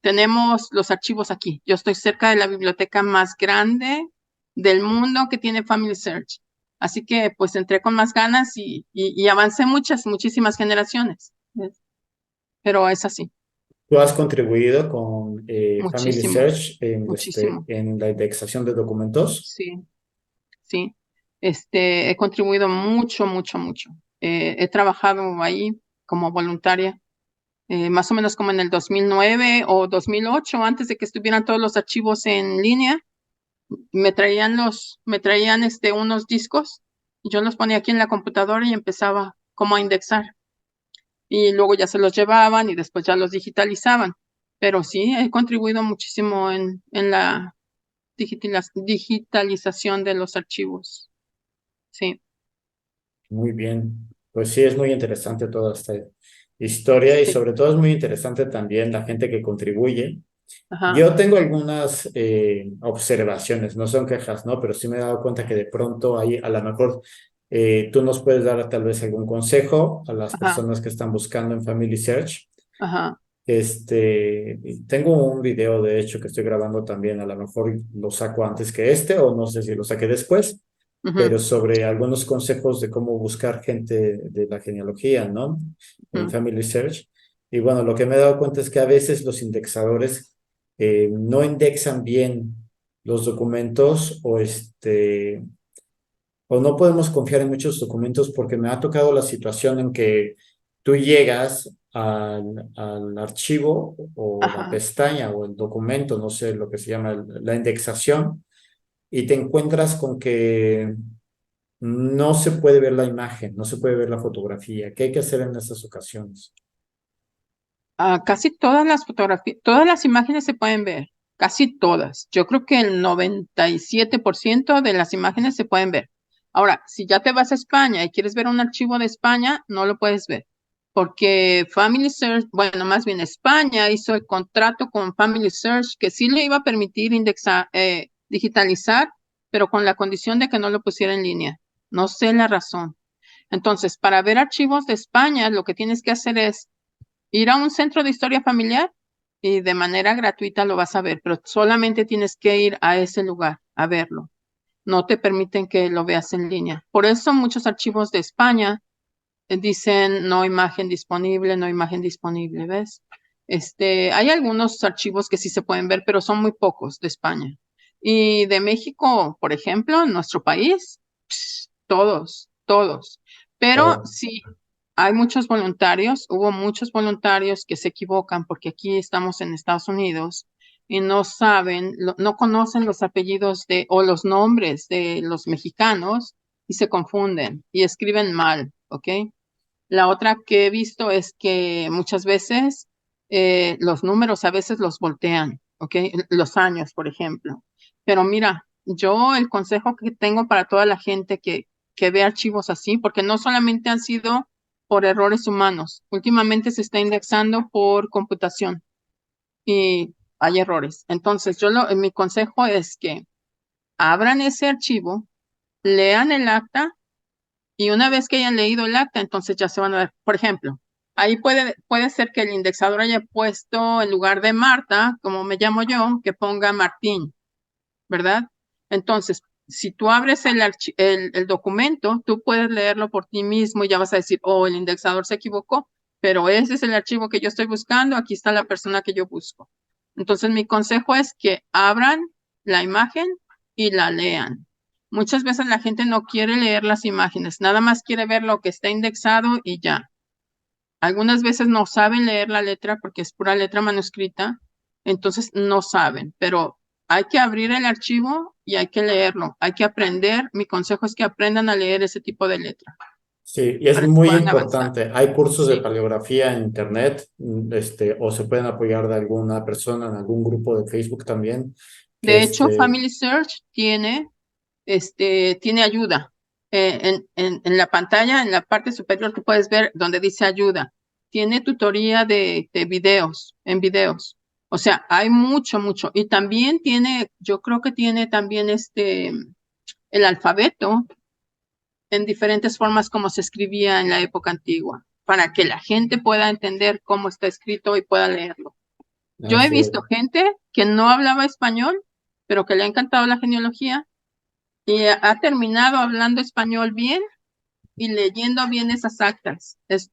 tenemos los archivos aquí. Yo estoy cerca de la biblioteca más grande del mundo que tiene Family Search. Así que pues entré con más ganas y avancé muchísimas generaciones. ¿Ves? Pero es así, ¿Tú has contribuido con Family muchísimo, Search muchísimo. en la indexación de documentos? Sí, sí. He contribuido mucho. He trabajado ahí como voluntaria, más o menos como en el 2009 o 2008, antes de que estuvieran todos los archivos en línea. Me traían unos discos y yo los ponía aquí en la computadora y empezaba como a indexar. Y luego ya se los llevaban y después ya los digitalizaban. Pero sí, he contribuido muchísimo en la digitalización de los archivos. Sí, Muy bien. Pues sí, es muy interesante toda esta historia y sí, sobre todo es muy interesante también la gente que contribuye. ajá, Yo tengo algunas observaciones, no son quejas, ¿no? Pero sí me he dado cuenta que de pronto ahí a lo mejor tú nos puedes dar tal vez algún consejo a las ajá, personas que están buscando en Family Search. ajá, Tengo un video de hecho que estoy grabando también, a lo mejor lo saco antes que o no sé si lo saqué después, ujú, pero sobre algunos consejos de cómo buscar gente de la genealogía, ¿no? En ujú, Family Search. Y bueno, lo que me he dado cuenta es que a veces los indexadores no indexan bien los documentos o no podemos confiar en muchos documentos porque me ha tocado la situación en que tú llegas al archivo o la ajá, pestaña o el documento, no sé lo que se llama la indexación, y te encuentras con que no se puede ver la imagen, no se puede ver la fotografía. ¿Qué hay que hacer en estas ocasiones? Casi todas las fotografías, todas las imágenes se pueden ver, casi todas. Yo creo que el 97% de las imágenes se pueden ver. Ahora, si ya te vas a España y quieres ver un archivo de España, no lo puedes ver, porque Family Search, bueno, más bien España hizo el contrato con Family Search que sí le iba a permitir indexar, digitalizar, pero con la condición de que no lo pusiera en línea. No sé la razón. Entonces, para ver archivos de España, lo que tienes que hacer es ir a un centro de historia familiar y de manera gratuita lo vas a ver, pero solamente tienes que ir a ese lugar a verlo. No te permiten que lo veas en línea. Por eso muchos archivos de España dicen no imagen disponible, no imagen disponible, ¿ves? Hay algunos archivos que sí se pueden ver, pero son muy pocos de España. Y de México, por ejemplo, en nuestro país, todos, todos. Pero Oh, sí, hay muchos voluntarios, hubo muchos voluntarios que se equivocan porque aquí estamos en Estados Unidos y no saben, no conocen los apellidos de o los nombres de los mexicanos y se confunden y escriben mal, ¿ok? La otra que he visto es que muchas veces los números a veces los voltean, ¿ok? Los años, por ejemplo. Pero mira, yo el consejo que tengo para toda la gente que ve archivos así, porque no solamente han sido por errores humanos, últimamente se está indexando por computación y hay errores. Entonces, mi consejo es que abran ese archivo, lean el acta y una vez que hayan leído el acta, entonces ya se van a ver, por ejemplo, ahí puede ser que el indexador haya puesto en lugar de Marta, como me llamo yo, que ponga Martín, ¿verdad? Entonces, si tú abres el documento, tú puedes leerlo por ti mismo y ya vas a decir, oh, el indexador se equivocó, pero ese es el archivo que yo estoy buscando, aquí está la persona que yo busco. Entonces, mi consejo es que abran la imagen y la lean. Muchas veces la gente no quiere leer las imágenes, nada más quiere ver lo que está indexado y ya. Algunas veces no saben leer la letra porque es pura letra manuscrita, entonces no saben, pero hay que abrir el archivo y hay que leerlo, hay que aprender. Mi consejo es que aprendan a leer ese tipo de letra sí, y es para que muy puedan avanzar. importante. Hay cursos de Sí. paleografía en internet, o se pueden apoyar de alguna persona en algún grupo de Facebook también, que De hecho, Family Search tiene ayuda. En la pantalla, en la parte superior, tú puedes ver donde dice ayuda. Tiene tutoría de videos, en videos. O sea, hay mucho, mucho. Y también tiene, yo creo que tiene también el alfabeto en diferentes formas como se escribía en la época antigua, para que la gente pueda entender cómo está escrito y pueda leerlo. Yo he así es. visto gente que no hablaba español, pero que le ha encantado la genealogía y ha terminado hablando español bien y leyendo bien esas actas. Es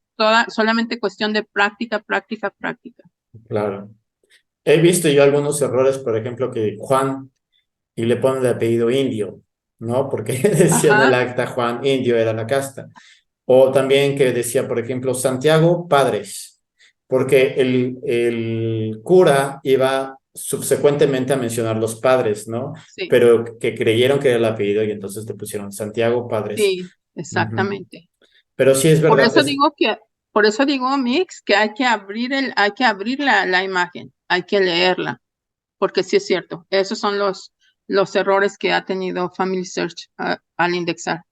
solamente cuestión de práctica, práctica, práctica. Claro. He visto yo algunos errores, por ejemplo, que Juan y le ponen de apellido Indio, ¿no? Porque decía en el Ajá, acta Juan Indio era la casta. O también que decía, por ejemplo, Santiago Padres, porque el cura iba subsecuentemente a mencionar los padres, ¿no? sí, Pero que creyeron que era el apellido y entonces le pusieron Santiago Padres. sí, Ujú. exactamente. Pero sí es Por verdad, eso digo que, por eso digo, Mix, que hay que abrir la imagen, hay que leerla, porque sí es cierto, esos son los errores que ha tenido Family Search al indexar.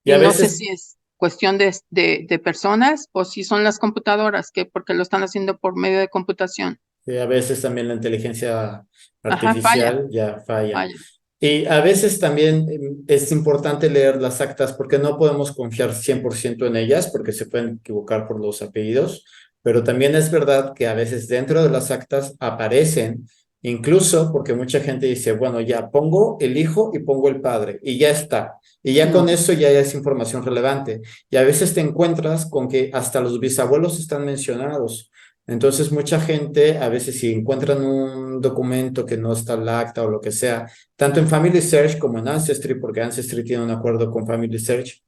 y Y a no sé veces, si es cuestión de personas o si son las computadoras, que porque lo están haciendo por medio de computación. a veces también la inteligencia Ajá, falla, artificial ya falla. falla. Y a veces también es importante leer las actas porque no podemos confiar 100% en ellas porque se pueden equivocar por los apellidos, pero también es verdad que a veces dentro de las actas aparecen, incluso porque mucha gente dice, bueno, ya pongo el hijo y pongo el padre y ya está. Y ya con No, eso ya es información relevante. Y a veces te encuentras con que hasta los bisabuelos están mencionados. Entonces, mucha gente, a veces si encuentran un documento que no está en la acta o lo que sea, tanto en Family Search como en Ancestry, porque Ancestry tiene un acuerdo con Family Search,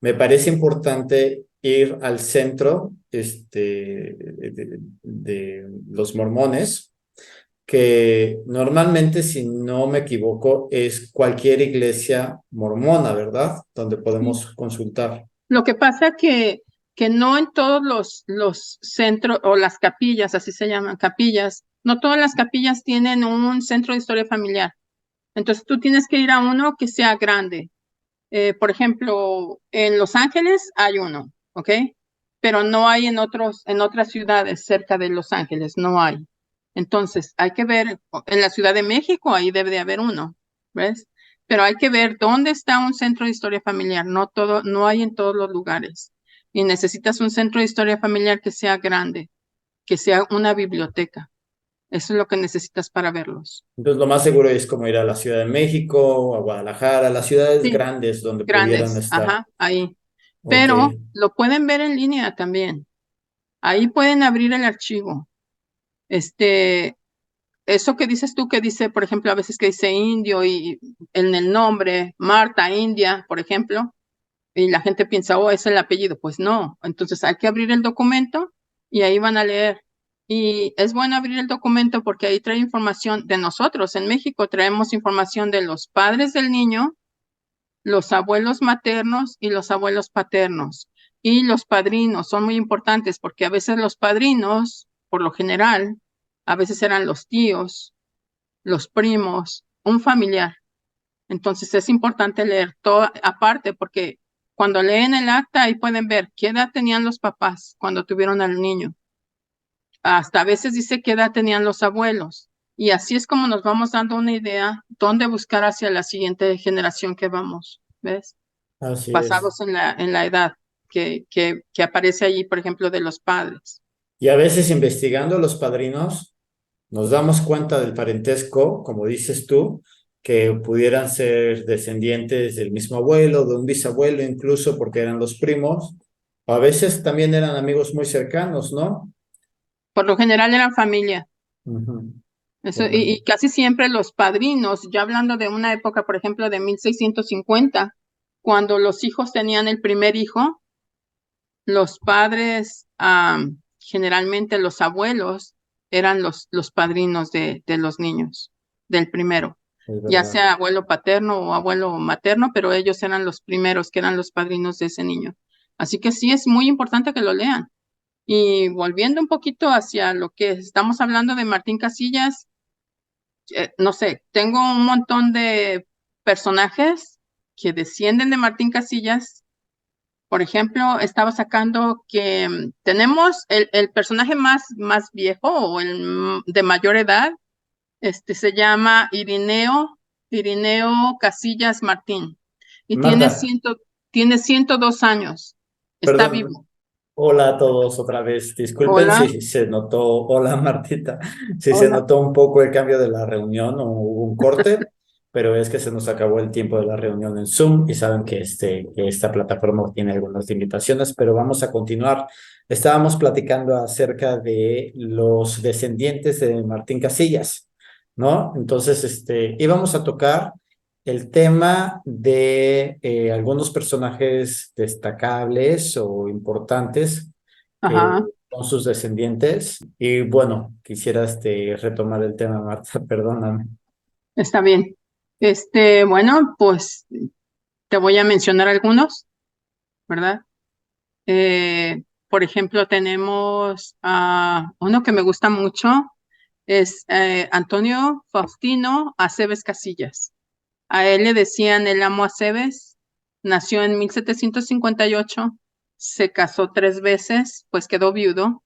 me parece importante ir al centro de los mormones que normalmente, si no me equivoco, es cualquier iglesia mormona, ¿verdad? Donde Sí. podemos consultar. Lo que pasa que no en todos los centros o las capillas, así se llaman, capillas, no todas las capillas tienen un centro de historia familiar. Entonces tú tienes que ir a uno que sea grande. Por ejemplo, en Los Ángeles hay uno, ¿ok? Pero no hay en otras ciudades cerca de Los Ángeles, no hay. Entonces, hay que ver, en la Ciudad de México ahí debe de haber uno, ¿ves? Pero hay que ver dónde está un centro de historia familiar, no todo, no hay en todos los lugares. Y necesitas un centro de historia familiar que sea grande, que sea una biblioteca. Eso es lo que necesitas para verlos. Entonces, lo más seguro es como ir a la Ciudad de México, a Guadalajara, las ciudades Sí, grandes donde pudieran grandes, estar. ajá, ahí. Ok. Pero lo pueden ver en línea también. Ahí pueden abrir el archivo. Este, eso que dices tú, que dice, por ejemplo, a veces que dice indio y en el nombre, Marta, India, por ejemplo, y la gente piensa, oh, es el apellido. Pues no. Entonces hay que abrir el documento y ahí van a leer. Y es bueno abrir el documento porque ahí trae información de nosotros. En México traemos información de los padres del niño, los abuelos maternos y los abuelos paternos. Y los padrinos son muy importantes porque a veces los padrinos, por lo general, a veces eran los tíos, los primos, un familiar. Entonces es importante leer todo aparte porque cuando leen el acta ahí pueden ver qué edad tenían los papás cuando tuvieron al niño. Hasta a veces dice qué edad tenían los abuelos. Y así es como nos vamos dando una idea dónde buscar hacia la siguiente generación que vamos. ¿Ves? Así es. Basados en la edad que aparece allí, por ejemplo, de los padres. Y a veces investigando los padrinos, nos damos cuenta del parentesco, como dices tú, que pudieran ser descendientes del mismo abuelo, de un bisabuelo, incluso porque eran los primos. O a veces también eran amigos muy cercanos, ¿no? Por lo general eran familia. Ujú. Eso, Correcto. y casi siempre los padrinos, ya hablando de una época, por ejemplo, de 1650, cuando los hijos tenían el primer hijo, los padres, generalmente los abuelos, eran los padrinos de los niños, del primero, Es ya verdad. sea abuelo paterno o abuelo materno, pero ellos eran los primeros que eran los padrinos de ese niño. Así que sí es muy importante que lo lean. Y volviendo un poquito hacia lo que estamos hablando de Martín Casillas, no sé, tengo un montón de personajes que descienden de Martín Casillas. Por ejemplo, estaba sacando que tenemos el personaje más viejo o el de mayor edad, se llama Irineo Casillas Martín y Marta, tiene 102 años. Está perdón. vivo. Hola a todos otra vez. Disculpen Hola, si se notó, hola Martita, si se hola. notó un poco el cambio de la reunión o hubo un corte, pero es que se nos acabó el tiempo de la reunión en Zoom y saben que, que esta plataforma tiene algunas limitaciones, pero vamos a continuar. Estábamos platicando acerca de los descendientes de Martín Casillas, ¿no? Entonces, íbamos a tocar el tema de algunos personajes destacables o importantes que Ajá, son sus descendientes. Y bueno, quisiera retomar el tema, Marta, perdóname. está bien. Bueno, pues te voy a mencionar algunos, ¿verdad? Por ejemplo, tenemos a uno que me gusta mucho, es Antonio Faustino Aceves Casillas. A él le decían el amo Aceves, nació en 1758, se casó 3 veces, pues quedó viudo,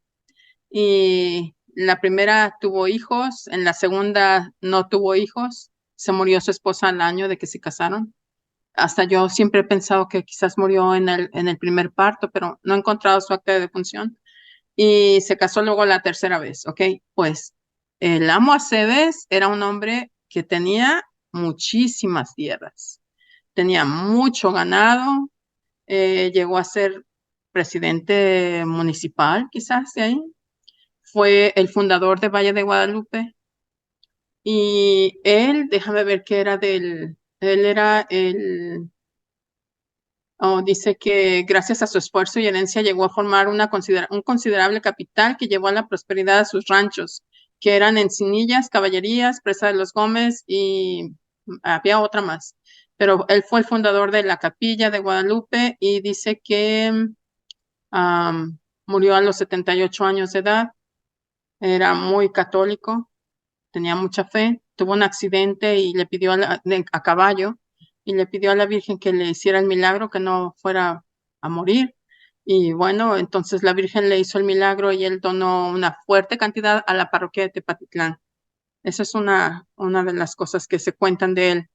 y la primera tuvo hijos, en la segunda no tuvo hijos, se murió su esposa al año de que se casaron. Hasta yo siempre he pensado que quizás murió en el primer parto, pero no he encontrado su acta de defunción. Y se casó luego la tercera vez, ¿ok? Pues el amo Aceves era un hombre que tenía muchísimas tierras, tenía mucho ganado, llegó a ser presidente municipal, quizás de ahí. Fue el fundador de Valle de Guadalupe. Y él, déjame ver qué era él era dice que gracias a su esfuerzo y herencia llegó a formar un considerable capital que llevó a la prosperidad a sus ranchos que eran Encinillas, Caballerías, Presa de los Gómez y había otra más. Pero él fue el fundador de la Capilla de Guadalupe y dice que murió a los 78 años de edad. Era muy católico, tenía mucha fe, tuvo un accidente y le pidió a caballo y le pidió a la Virgen que le hiciera el milagro, que no fuera a morir. Y bueno, entonces la Virgen le hizo el milagro y él donó una fuerte cantidad a la parroquia de Tepatitlán. Esa es una de las cosas que se cuentan de él,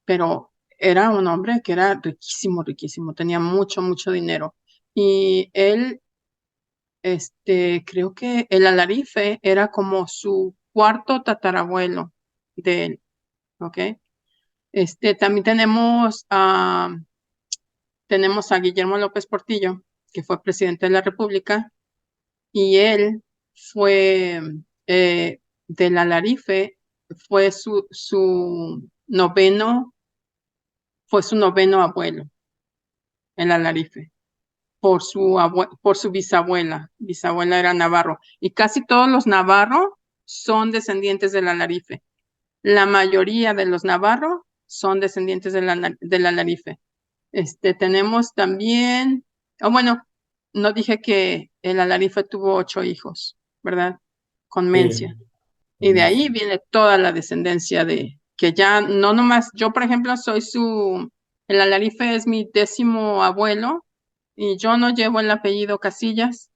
pero era un hombre que era riquísimo, riquísimo, tenía mucho, mucho dinero. Y él, creo que el Alarife era como su cuarto tatarabuelo de él, ¿ok? También tenemos a Guillermo López Portillo, que fue presidente de la República, y él fue del Alarife, fue fue su noveno abuelo, el Alarife, por su bisabuela era navarro, y casi todos los navarros son descendientes del Alarife. La mayoría de los navarros son descendientes del Alarife. Tenemos también, bueno, no dije que el Alarife tuvo 8 hijos, ¿verdad? Con Sí, Mencia. Y de ahí viene toda la descendencia de, que ya no nomás, yo por ejemplo el Alarife es mi 10º abuelo y yo no llevo el apellido Casillas,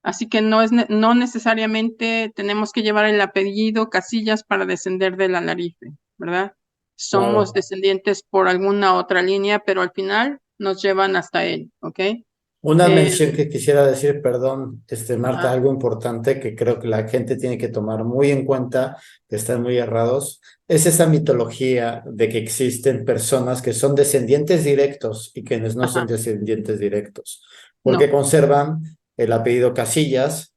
así que no necesariamente tenemos que llevar el apellido Casillas para descender del Alarife, ¿verdad? Somos claro. descendientes por alguna otra línea, pero al final nos llevan hasta él, ¿ok? Una Eh, mención que quisiera decir, perdón, Marta, ajá, algo importante que creo que la gente tiene que tomar muy en cuenta, que están muy errados, es esa mitología de que existen personas que son descendientes directos y quienes no son ajá, descendientes directos, porque no, conservan el apellido Casillas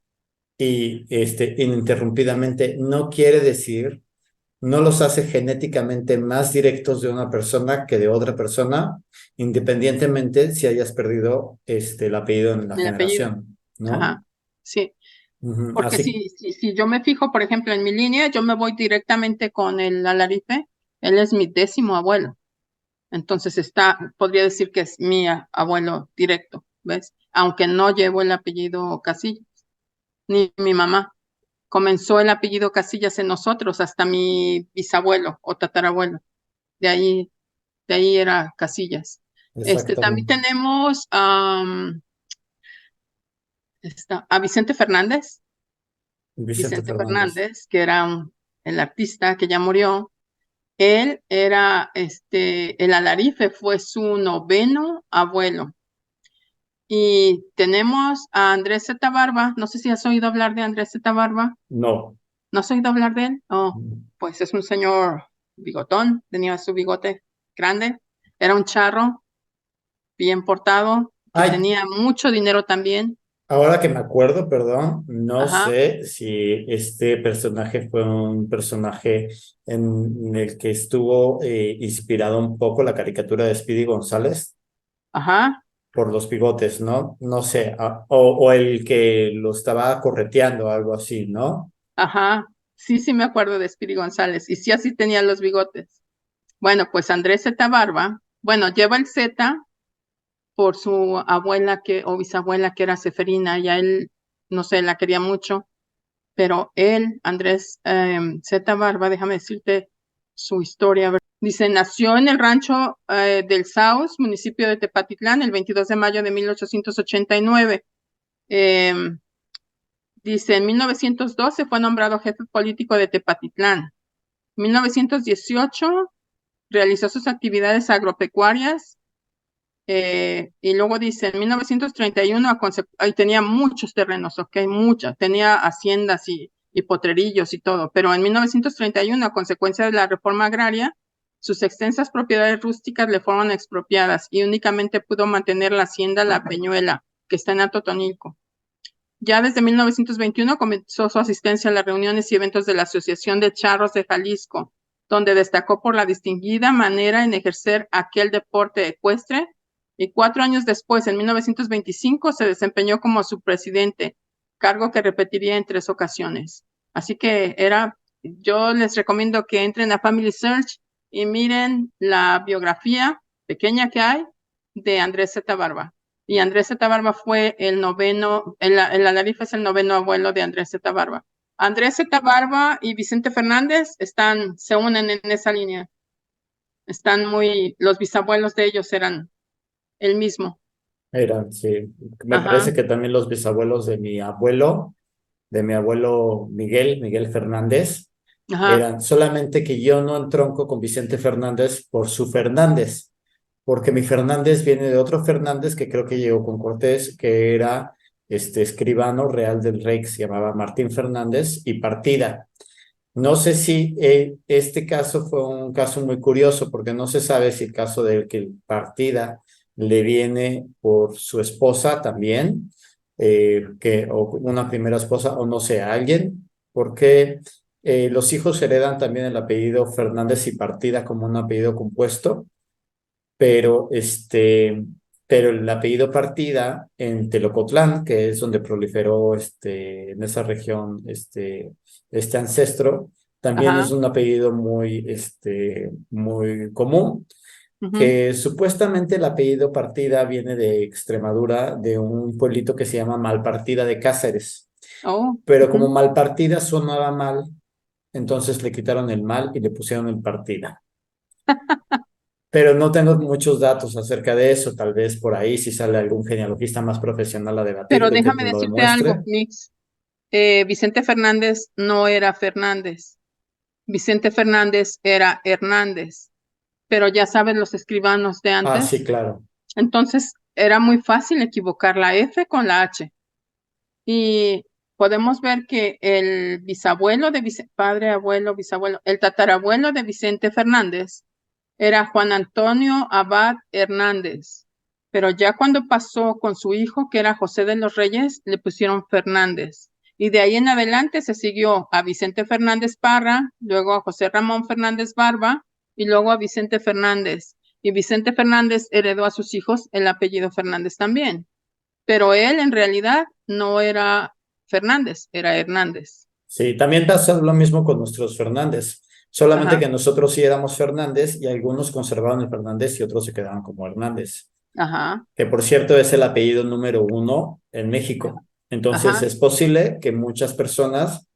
y ininterrumpidamente no quiere decir, no los hace genéticamente más directos de una persona que de otra persona, independientemente si hayas perdido el apellido en la el apellido, generación, ¿no? ajá, sí. Ujú. Porque Así, si yo me fijo, por ejemplo, en mi línea, yo me voy directamente con el Alarife, él es mi 10º abuelo. Entonces podría decir que es mi abuelo directo, ¿ves? Aunque no llevo el apellido Casillas, ni mi mamá. Comenzó el apellido Casillas en nosotros, hasta mi bisabuelo o tatarabuelo. De ahí, de ahí era Casillas. También exactamente. tenemos a Vicente Fernández. Vicente Vicente Fernández. Fernández, que era el artista que ya murió. Él era, el Alarife fue su noveno abuelo. Y tenemos a Andrés Z. Barba. No sé si has oído hablar de Andrés Z. Barba. No. ¿No has oído hablar de él? Oh, pues es un señor bigotón, tenía su bigote grande, era un charro, bien portado y Ay, tenía mucho dinero también. ahora que me acuerdo, perdón, no Ajá, sé si este personaje fue un personaje en el que estuvo inspirado un poco la caricatura de Speedy González ajá, por los bigotes, ¿no? No sé, o el que lo estaba correteando, algo así, ¿no? ajá. Sí, sí me acuerdo de Speedy González y sí así tenía los bigotes. Bueno, pues Andrés Z. Barba, bueno, lleva el Z por su abuela o bisabuela que era Seferina y a él, no sé, la quería mucho, pero él, Andrés Z. Barba, déjame decirte su historia. A ver. Dice, nació en el rancho del Saus, municipio de Tepatitlán, el 22 de mayo de 1889. Eh, Dice, en 1912 fue nombrado jefe político de Tepatitlán. En 1918 realizó sus actividades agropecuarias. Y luego dice, en 1931 ahí tenía muchos terrenos, ok, muchos, tenía haciendas y potrerillos y todo, pero en 1931, a consecuencia de la reforma agraria, sus extensas propiedades rústicas le fueron expropiadas y únicamente pudo mantener la hacienda La Peñuela, que está en Atotonilco. Ya desde 1921 comenzó su asistencia a las reuniones y eventos de la Asociación de Charros de Jalisco, donde destacó por la distinguida manera en ejercer aquel deporte ecuestre, y 4 años después, en 1925, se desempeñó como su presidente, cargo que repetiría en 3 ocasiones. Así que yo les recomiendo que entren a Family Search y miren la biografía pequeña que hay de Andrés Z. Barba. Y Andrés Z. Barba fue el noveno, el Alarife es el noveno abuelo de Andrés Z. Barba. Andrés Z. Barba y Vicente Fernández se unen en esa línea. Los bisabuelos de ellos eran el mismo. Eran, sí. Me Ajá, parece que también los bisabuelos de mi abuelo Miguel Fernández, ajá, eran solamente que yo no entronco con Vicente Fernández por su Fernández, porque mi Fernández viene de otro Fernández que creo que llegó con Cortés, que era escribano real del rey, que se llamaba Martín Fernández y Partida. No sé si este caso fue un caso muy curioso, porque no se sabe si el caso de que Partida le viene por su esposa también, o una primera esposa, o no sé, alguien, porque los hijos heredan también el apellido Fernández y Partida como un apellido compuesto, pero pero el apellido Partida en Telocotlán, que es donde proliferó en esa región este ancestro, también es ajá, un apellido muy común, ujú. que supuestamente el apellido Partida viene de Extremadura, de un pueblito que se llama Malpartida de Cáceres, Oh, pero como ujú. Malpartida sonaba mal, entonces le quitaron el mal y le pusieron el Partida. Pero no tengo muchos datos acerca de eso. Tal vez por ahí si sale algún genealogista más profesional a Pero debatirlo y que déjame nos lo decirte algo, demuestre. Nix. Vicente Fernández no era Fernández. Vicente Fernández era Hernández. Pero ya sabes los escribanos de Ah, sí, antes. claro. Entonces era muy fácil equivocar la F con la H. Y podemos ver que el bisabuelo de padre, abuelo, bisabuelo, el tatarabuelo de Vicente Fernández era Juan Antonio Abad Hernández. Pero ya cuando pasó con su hijo, que era José de los Reyes, le pusieron Fernández. Y de ahí en adelante se siguió a Vicente Fernández Parra, luego a José Ramón Fernández Barba y luego a Vicente Fernández. Y Vicente Fernández heredó a sus hijos el apellido Fernández también. Pero él en realidad no era Fernández, era Hernández. Sí, también pasa lo mismo con nuestros Fernández. Solamente Ajá, que nosotros sí éramos Fernández y algunos conservaron el Fernández y otros se quedaban como Hernández. ajá, Que por cierto es el apellido número uno en México. Entonces ajá, es posible que muchas personas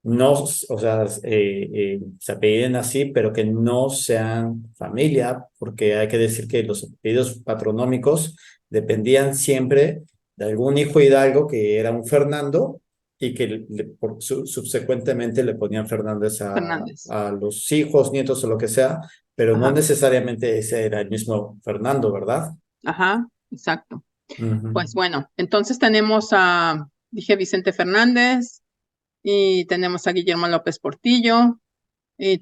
no, o sea, se apelliden así, pero que no sean familia, porque hay que decir que los apellidos patronómicos dependían siempre de algún hijo hidalgo que era un Fernando y que subsecuentemente le ponían Fernández Fernández. a los hijos, nietos o lo que sea, pero no Ajá, necesariamente ese era el mismo Fernando, ¿verdad? ajá, exacto. Ujú. Pues bueno, entonces tenemos dije Vicente Fernández y tenemos a Guillermo López Portillo y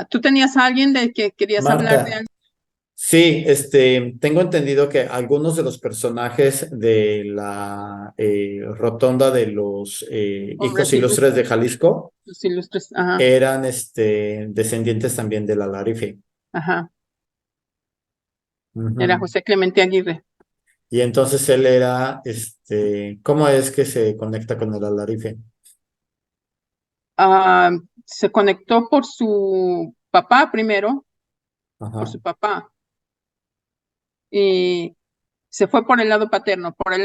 tú tenías a alguien de que querías hablar de Marta. alguien. Sí, tengo entendido que algunos de los personajes de la rotonda de los hijos Hombres ilustres de ilustres, Jalisco los ilustres, ajá, eran descendientes también de la Larife. ajá, era Ujú. José Clemente Aguirre. Y entonces él era, ¿cómo es que se conecta con el Alarife? Ah, se conectó por su papá primero, por Ajá. su papá, y se fue por el lado paterno, por el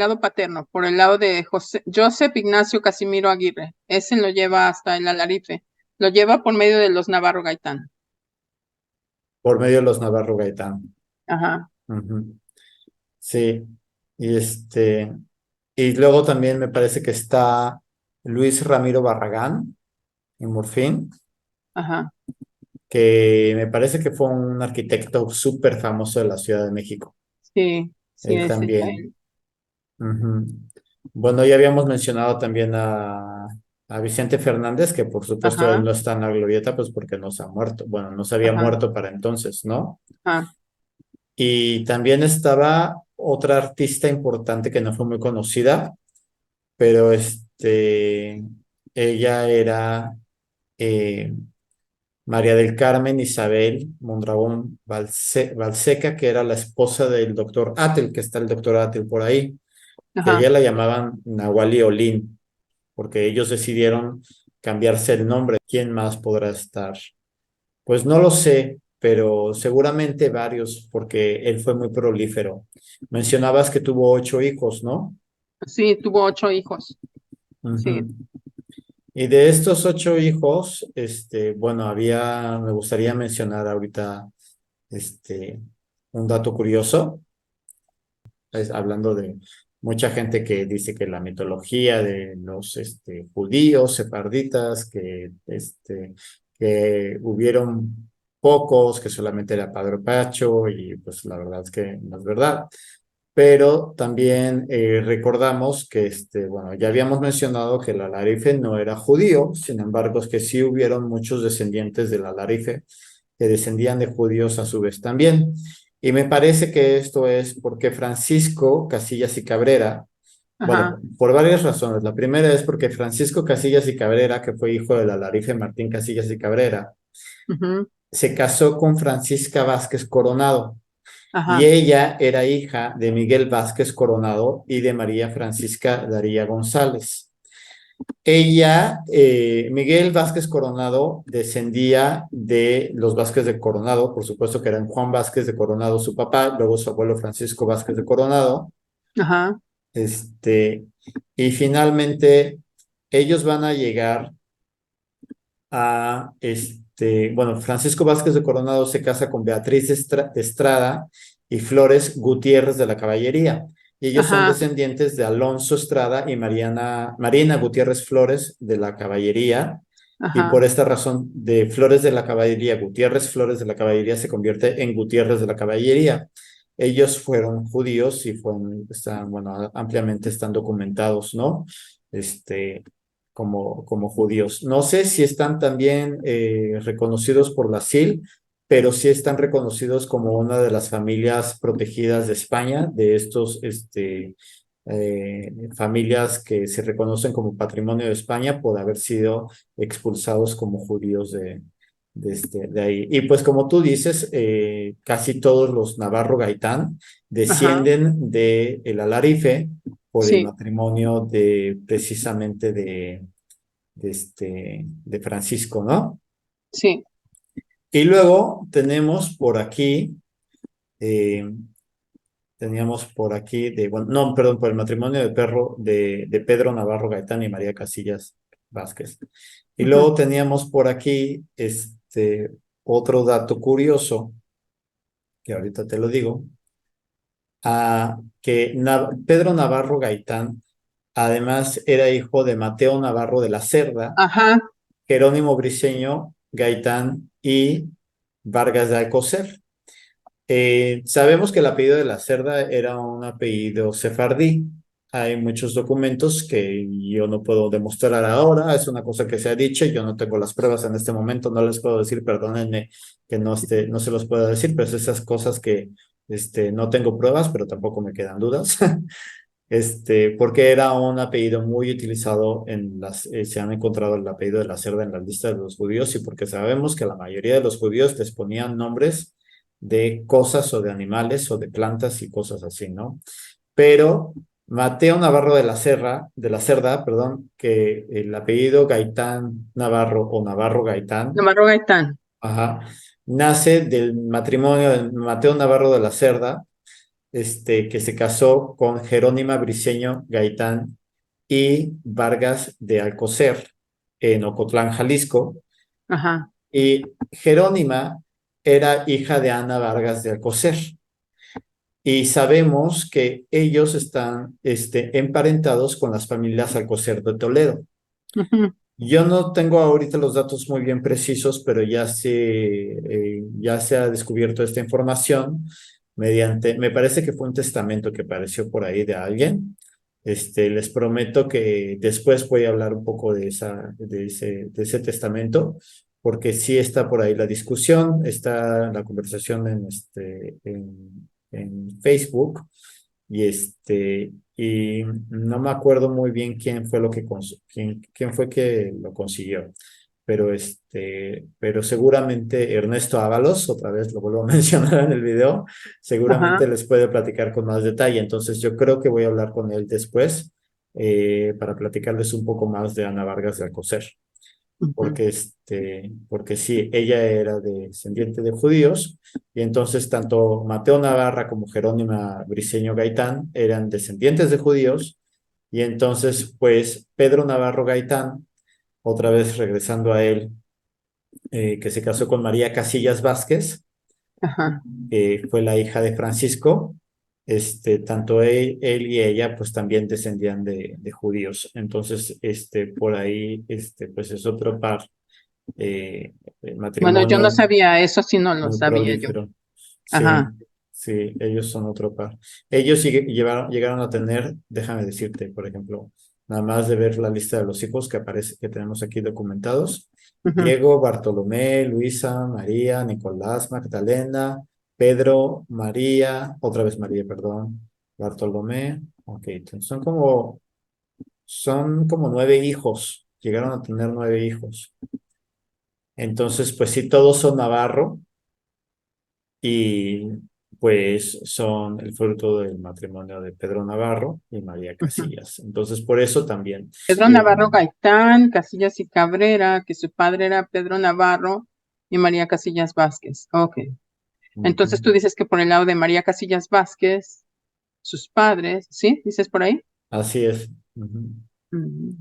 lado de Joseph Ignacio Casimiro Aguirre. Ese lo lleva hasta el Alarife. Lo lleva por medio de los Navarro Gaitán. Por medio de los Navarro Gaitán. Ajá, Ujú. Sí. Y y luego también me parece que está Luis Ramiro Barragán en Morfín, ajá. que me parece que fue un arquitecto súper famoso de la Ciudad de México. Sí, sí, Él ese está también. él. Ujú. Bueno, ya habíamos mencionado también a Vicente Fernández, que por supuesto él Ajá, no está en la glorieta, pues porque no se ha muerto. Bueno, no se había ajá, muerto para entonces, ¿no? ajá, Y también estaba otra artista importante que no fue muy conocida, pero ella era eh, María del Carmen Isabel Mondragón Balseca, que era la esposa del doctor Atel, que está el doctor Atel por ahí, que a ella ajá. la llamaban Nahuali Olin. porque ellos decidieron cambiarse el nombre. ¿Quién más podrá estar? Pues no lo sé, pero seguramente varios, porque él fue muy prolífero. Mencionabas que tuvo 8 hijos, ¿no? Sí, tuvo 8 hijos. Sí, Ujú. Y de estos 8 hijos, bueno, me gustaría mencionar ahorita, este, un dato curioso, hablando de mucha gente que dice que la mitología de los, judíos, sefarditas, que hubieron pocos, que solamente era Padre Pacho, y pues la verdad es que no es verdad. Pero también recordamos que, bueno, ya habíamos mencionado que el Alarife no era judío, sin embargo, es que sí hubieron muchos descendientes del Alarife que descendían de judíos a su vez también. Y me parece que esto es porque Francisco Casillas y Cabrera, bueno, ajá, por varias razones. La primera es porque Francisco Casillas y Cabrera, que fue hijo del Alarife Martín Casillas y Cabrera, ujú, se casó con Francisca Vázquez Coronado. Y ajá, ella era hija de Miguel Vázquez Coronado y de María Francisca Daría González. Miguel Vázquez Coronado, descendía de los Vázquez de Coronado, por supuesto que eran Juan Vázquez de Coronado, su papá, luego su abuelo Francisco Vázquez de Coronado, ajá, este, y finalmente ellos van a llegar bueno, Francisco Vázquez de Coronado se casa con Beatriz Estrada y Flores Gutiérrez de la Caballería. Y ellos son ajá, descendientes de Alonso Estrada y Marina Gutiérrez Flores de la Caballería. Y por ajá, esta razón, de Flores de la Caballería, Gutiérrez Flores de la Caballería se convierte en Gutiérrez de la Caballería. Ellos fueron judíos y bueno, ampliamente están documentados, ¿no? Este, como judíos. No sé si están también reconocidos por la SIL, pero sí están reconocidos como una de las familias protegidas de España, de estos familias que se reconocen como patrimonio de España por haber sido expulsados como judíos de ahí. Y pues como tú dices, casi todos los Navarro Gaitán ajá, descienden de el Alarife por el sí, matrimonio precisamente de Francisco, ¿no? sí, Y luego eh, teníamos por aquí, bueno, no, perdón, por el matrimonio de Pedro Navarro Gaitán y María Casillas Vázquez. Y ujú, luego teníamos por aquí, otro dato curioso, que ahorita te lo digo, que Pedro Navarro Gaitán además era hijo de Mateo Navarro de la Cerda, ajá, Jerónimo Briceño Gaitán y Vargas de Alcocer. Sabemos que el apellido de la Cerda era un apellido sefardí. Hay muchos documentos que yo no puedo demostrar ahora, es una cosa que se ha dicho, yo no tengo las pruebas en este momento, no les puedo decir, perdónenme que no se los pueda decir, pero es esas cosas que no tengo pruebas, pero tampoco me quedan dudas. Porque era un apellido muy utilizado se han encontrado el apellido de la Cerda en las listas de los judíos y porque sabemos que la mayoría de los judíos les ponían nombres de cosas o de animales o de plantas y cosas así, ¿no? Pero Mateo Navarro de la Cerda, perdón, que el apellido Gaitán Navarro o Navarro Gaitán, Navarro Gaitán, ajá, nace del matrimonio de Mateo Navarro de la Cerda, que se casó con Jerónima Briceño Gaitán y Vargas de Alcocer en Ocotlán, Jalisco. ajá, Y Jerónima era hija de Ana Vargas de Alcocer. Y sabemos que ellos están emparentados con las familias Alcocer de Toledo. ujú, Yo no tengo ahorita los datos muy bien precisos, pero ya se ha descubierto esta información me parece que fue un testamento que apareció por ahí de alguien. Les prometo que después voy a hablar un poco de ese testamento, porque sí está por ahí la discusión, está la conversación en Facebook, y no me acuerdo muy bien quién fue quién fue que lo consiguió, pero seguramente Ernesto Ábalos, otra vez lo vuelvo a mencionar en el video, ajá, seguramente les puede platicar con más detalle. Entonces yo creo que voy a hablar con él después para platicarles un poco más de Ana Vargas de Alcocer, Ujú. porque sí, ella era descendiente de judíos, y entonces tanto Mateo Navarra como Jerónima Briceño Gaitán eran descendientes de judíos, y entonces pues Pedro Navarro Gaitán, otra vez regresando a él, que se casó con María Casillas Vázquez, Ajá. que fue la hija de Francisco. Tanto él y ella pues también descendían de judíos. Entonces, por ahí, pues es otro par, el Bueno, yo no matrimonio sabía eso, sí no lo muy sabía yo. prolífero. Sí, Ajá. sí, ellos son otro par. Ellos llegaron a tener, déjame decirte, por ejemplo, nada más de ver la lista de los hijos que aparece, que tenemos aquí documentados: Ujú. Diego, Bartolomé, Luisa, María, Nicolás, Magdalena, Pedro, María, otra vez María, perdón, Bartolomé. Ok, entonces son como 9 hijos, llegaron a tener 9 hijos. Entonces, pues sí, todos son Navarro, y pues son el fruto del matrimonio de Pedro Navarro y María Ujú. Casillas. Entonces, por eso también. Pedro eh, Navarro Gaitán, Casillas y Cabrera, que su padre era Pedro Navarro y María Casillas Vázquez. Ok. ujú, Entonces tú dices que por el lado de María Casillas Vázquez, sus padres, ¿sí? ¿Dices por ahí? así es. Ujú, Ujú.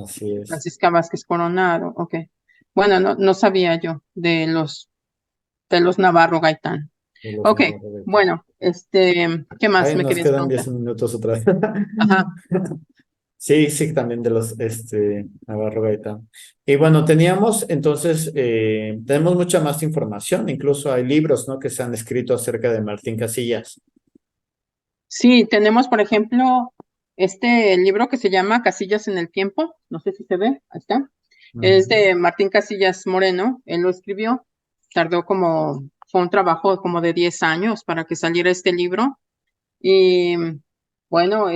así es. Francisca Vázquez Coronado, ok. Bueno, no, no sabía yo de los Navarro Gaitán. De los Ok, Navarro Gaitán. bueno, ¿qué más Ay, me nos querías quedan preguntar? 10 minutos otra vez. Ajá. Sí, sí, también de los Navarro Gaitán. Y bueno, tenemos mucha más información, incluso hay libros, ¿no?, que se han escrito acerca de Martín Casillas. Sí, tenemos, por ejemplo, este libro que se llama Casillas en el Tiempo, no sé si se ve, ahí está. Es Ujú, de Martín Casillas Moreno, él lo escribió, fue un trabajo como de 10 años para que saliera este libro. Y bueno,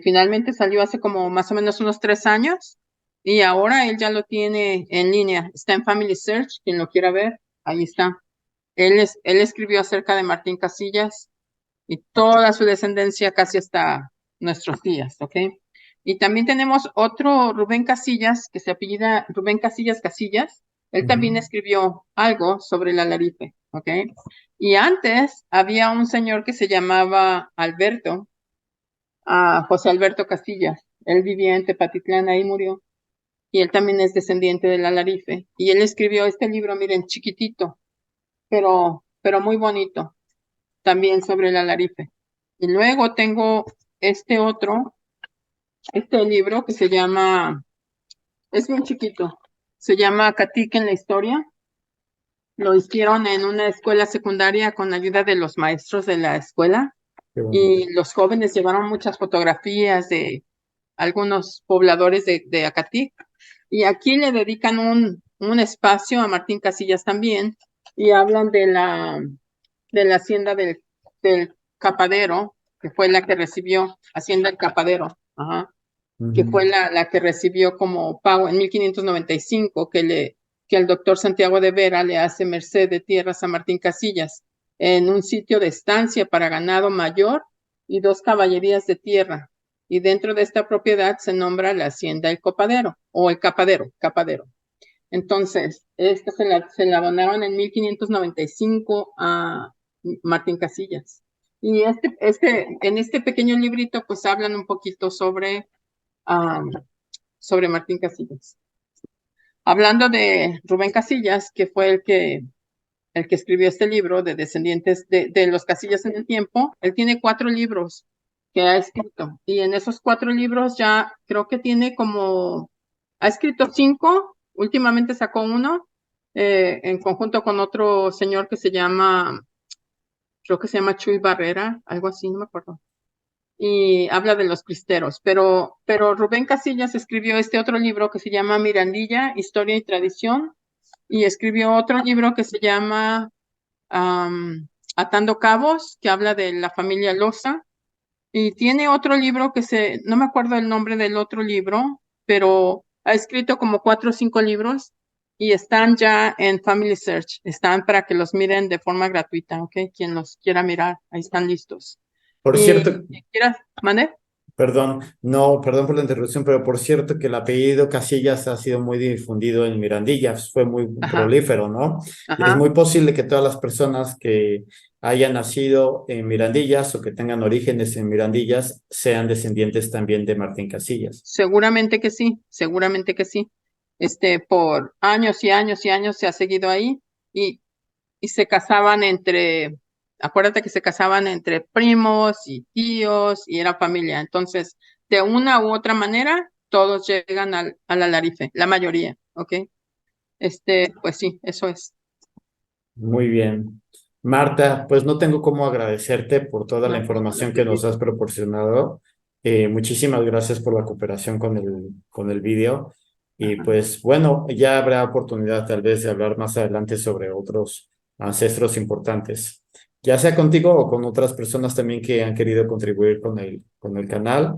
finalmente salió hace como más o menos unos 3 años y ahora él ya lo tiene en línea. Está en Family Search, quien lo quiera ver, ahí está. Él escribió acerca de Martín Casillas y toda su descendencia casi hasta nuestros días, ¿ok? Y también tenemos otro Rubén Casillas, que se apellida Rubén Casillas Casillas. Él también ujú. escribió algo sobre la Larife, ¿ok? Y antes había un señor que se llamaba Alberto, José Alberto Casillas. Él vivía en Tepatitlán, ahí murió. Y él también es descendiente de la Larife. Y él escribió este libro, miren, chiquitito, pero muy bonito, también sobre la Larife. Y luego tengo este otro, este libro que se llama, es bien chiquito, se llama Catique en la historia. Lo hicieron en una escuela secundaria con ayuda de los maestros de la escuela Qué bonito. y los jóvenes llevaron muchas fotografías de algunos pobladores de Acatic. Y aquí le dedican un espacio a Martín Casillas también y hablan de la hacienda del Capadero, que fue la que recibió, Hacienda El Capadero, ajá, que fue Ujú. la que recibió como pago en 1595, que el doctor Santiago de Vera le hace merced de tierras a Martín Casillas en un sitio de estancia para ganado mayor y 2 caballerías de tierra. Y dentro de esta propiedad se nombra la Hacienda El Copadero o El Capadero, Capadero. Entonces, esta se la donaron en 1595 a Martín Casillas. Y en este pequeño librito, pues hablan un poquito ah, sobre Martín Casillas. Hablando de Rubén Casillas, que fue el que escribió este libro de descendientes de los Casillas en el tiempo, él tiene 4 libros que ha escrito. Y en esos 4 libros ya creo que ha escrito 5, últimamente sacó uno, en conjunto con otro señor creo que se llama Chuy Barrera, algo así, no me acuerdo. Y habla de los cristeros, pero Rubén Casillas escribió este otro libro que se llama Mirandilla, Historia y Tradición, y escribió otro libro que se llama Atando Cabos, que habla de la familia Loza, y tiene otro libro no me acuerdo el nombre del otro libro, pero ha escrito como 4 o 5 libros y están ya en Family Search, están para que los miren de forma gratuita, ¿ok? Quien los quiera mirar, ahí están listos. Por Y cierto, quien quiera, ¿mande? Perdón, no, perdón por la interrupción, pero por cierto que el apellido Casillas ha sido muy difundido en Mirandillas, fue muy Ajá, prolífero, ¿no? Y es ajá. muy posible que todas las personas que hayan nacido en Mirandillas o que tengan orígenes en Mirandillas sean descendientes también de Martín Casillas. Seguramente que sí, seguramente que sí. Por años y años y años se ha seguido ahí y, y se casaban acuérdate que se casaban entre primos y tíos y era familia. Entonces, de una u otra manera, todos llegan al Alarife, la mayoría, ¿ok? Pues sí, eso es. Muy bien. Marta, pues no tengo cómo agradecerte por toda la No, pues no, información que nos gracias. has proporcionado. Muchísimas gracias por la cooperación con el vídeo. Y Ajá, pues bueno, ya habrá oportunidad tal vez de hablar más adelante sobre otros ancestros importantes, ya sea contigo o con otras personas también que han querido contribuir con el canal.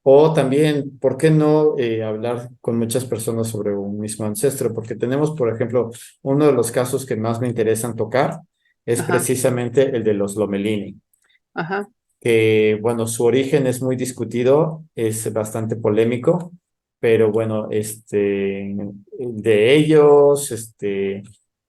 O también, ¿por qué no hablar con muchas personas sobre un mismo ancestro? Porque tenemos, por ejemplo, uno de los casos que más me interesan tocar es ajá, precisamente el de los Lomelini, ajá, que bueno, su origen es muy discutido, es bastante polémico, pero bueno, de ellos,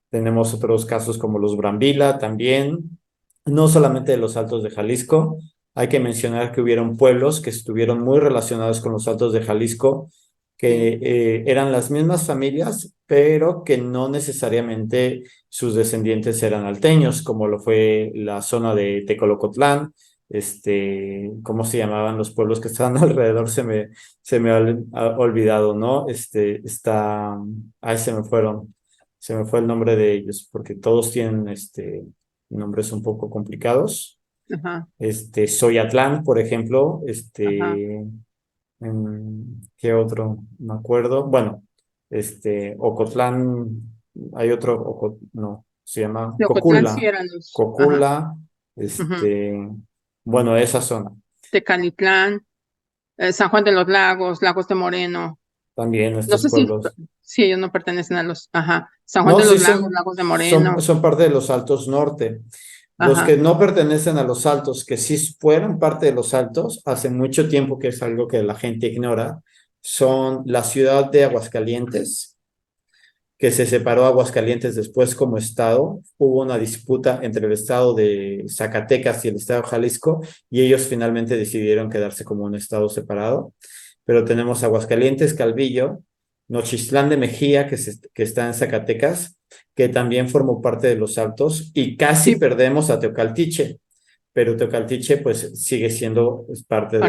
tenemos otros casos como los Brambila también, no solamente de los Altos de Jalisco. Hay que mencionar que hubieron pueblos que estuvieron muy relacionados con los Altos de Jalisco, sí, que eran las mismas familias, pero que no necesariamente sus descendientes eran alteños, como lo fue la zona de Tecolocotlán. ¿Cómo se llamaban los pueblos que estaban alrededor? Ha olvidado, ¿no? Ahí se me fue el nombre de ellos, porque todos tienen, nombres un poco complicados. ajá, Soyatlán, por ejemplo, ajá. ¿qué otro? Me acuerdo. Bueno, Ocotlán, hay otro, no, se llama De Ocotlán sí Cocula, eran ajá, Cocula, ujú. bueno, esa zona. Tecalitlán, San Juan de los Lagos, Lagos de Moreno. También No estos sé pueblos. si ellos no pertenecen ajá, San Juan No, de sí los Lagos, son, Lagos de Moreno, son parte de los Altos Norte. Los que ajá, no pertenecen a los Altos, que sí fueron parte de los Altos, hace mucho tiempo que es algo que la gente ignora, son la ciudad de Aguascalientes, que se separó Aguascalientes después como estado. Hubo una disputa entre el estado de Zacatecas y el estado de Jalisco y ellos finalmente decidieron quedarse como un estado separado. Pero tenemos Aguascalientes, Calvillo, Nochistlán de Mejía, que está en Zacatecas, que también formó parte de los Altos y casi sí, perdemos a Teocaltiche, pero Teocaltiche pues sigue siendo pues, parte de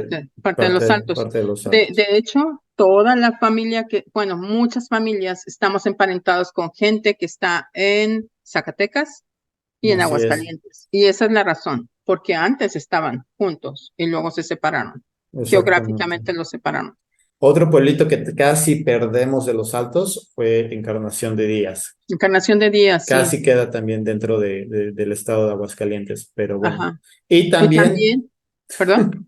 los Altos. parte de los De Altos. hecho, toda la familia bueno, muchas familias estamos emparentados con gente que está en Zacatecas y en Así es, Aguascalientes. Y esa es la razón, porque antes estaban juntos y luego se separaron. exactamente. Geográficamente los separaron. Otro pueblito que casi perdemos de los Altos fue Encarnación de Díaz. Encarnación de Díaz, sí, Casi queda también dentro del estado de Aguascalientes, pero bueno. ajá. Y Y también, también, perdón,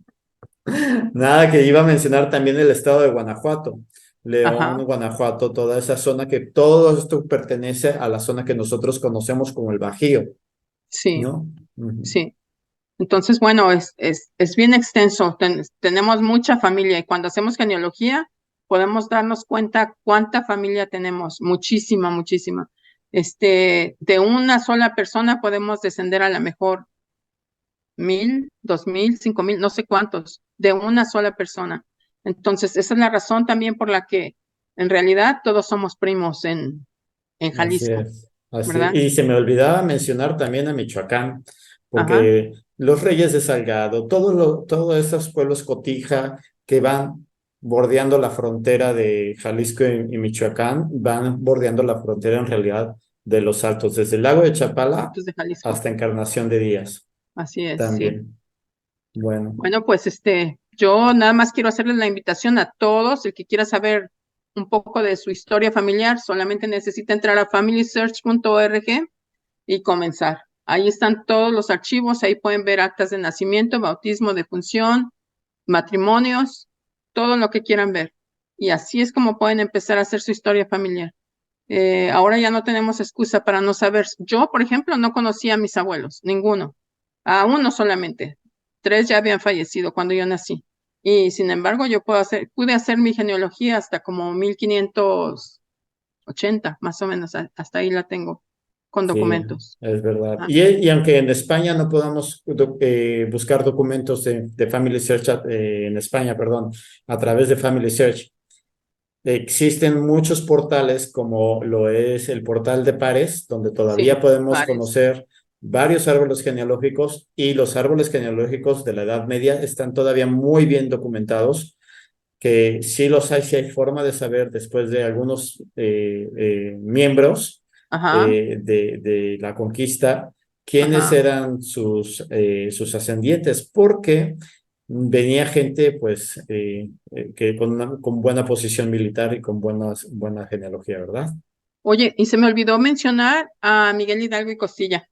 nada, que iba a mencionar también el estado de Guanajuato. León, ajá, Guanajuato, toda esa zona que todo esto pertenece a la zona que nosotros conocemos como el Bajío, sí, ¿no? Ujú. sí. Entonces, bueno, es bien extenso. Tenemos mucha familia y cuando hacemos genealogía podemos darnos cuenta cuánta familia tenemos. Muchísima, muchísima. De una sola persona podemos descender a la mejor 1,000, 2,000, 5,000, no sé cuántos, de una sola persona. Entonces, esa es la razón también por la que en realidad todos somos primos en Así Jalisco, es, así. ¿verdad? Y se me olvidaba mencionar también a Michoacán, Ajá, porque los Reyes de Salgado, todos esos pueblos cotija que van bordeando la frontera de Jalisco y Michoacán, van bordeando la frontera en realidad de los Altos, desde el lago de Chapala Altos de Jalisco. hasta Encarnación de Díaz Así es, sí. también. Bueno, Bueno, pues yo nada más quiero hacerles la invitación a todos, el que quiera saber un poco de su historia familiar, solamente necesita entrar a familysearch.org y comenzar. Ahí están todos los archivos, ahí pueden ver actas de nacimiento, bautismo, defunción, matrimonios, todo lo que quieran ver. Y así es como pueden empezar a hacer su historia familiar. Ahora ya no tenemos excusa para no saber. Yo, por ejemplo, no conocía a mis abuelos, ninguno, a uno solamente. 3 ya habían fallecido cuando yo nací. Y sin embargo, pude hacer mi genealogía hasta como 1580, más o menos, hasta ahí la tengo con Sí, documentos. es verdad. Ajá. Y aunque en España no podamos buscar documentos de Family Search, en España, perdón, a través de Family Search, existen muchos portales como lo es el portal de Pares, donde Sí, todavía podemos pares. conocer varios árboles genealógicos y los árboles genealógicos de la Edad Media están todavía muy bien documentados, que sí los hay, sí hay forma de saber después de algunos miembros Ajá, de la conquista quiénes ajá. eran sus ascendientes, porque venía gente pues que con buena posición militar y con buena genealogía, ¿verdad? Oye, y se me olvidó mencionar a Miguel Hidalgo y Costilla.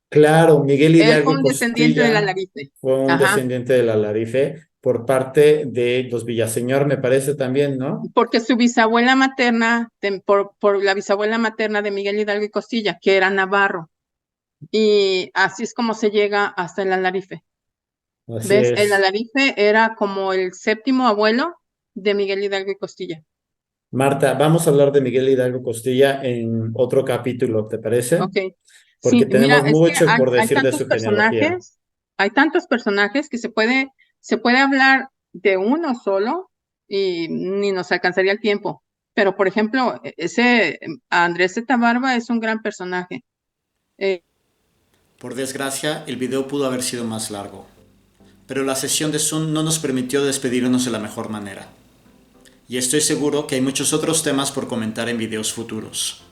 Claro, Miguel Él Hidalgo fue y un descendiente de la Costilla Larife. fue un Ajá, descendiente de la Larife por parte de los Villaseñor, me parece también, ¿no? porque su bisabuela materna, por la bisabuela materna de Miguel Hidalgo y Costilla, que era Navarro, y así es como se llega hasta el Alarife. Así ¿Ves? El es. Alarife era como el séptimo abuelo de Miguel Hidalgo y Costilla. Marta, vamos a hablar de Miguel Hidalgo Costilla en otro capítulo, ¿te parece? Ok. Porque Sí, mira, tenemos es que mucho por hay decir de tantos su genealogía. personajes, hay tantos personajes que se puede hablar de uno solo y ni nos alcanzaría el tiempo. Pero, por ejemplo, Andrés Zeta Barba es un gran personaje. Eh, Por desgracia, el video pudo haber sido más largo, pero la sesión de Zoom no nos permitió despedirnos de la mejor manera. Y estoy seguro que hay muchos otros temas por comentar en videos futuros.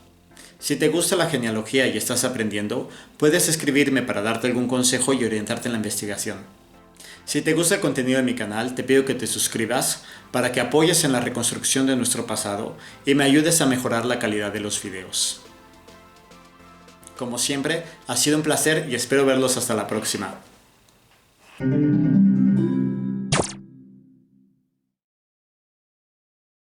Si te gusta la genealogía y estás aprendiendo, puedes escribirme para darte algún consejo y orientarte en la investigación. Si te gusta el contenido de mi canal, te pido que te suscribas para que apoyes en la reconstrucción de nuestro pasado y me ayudes a mejorar la calidad de los videos. Como siempre, ha sido un placer y espero verlos hasta la próxima.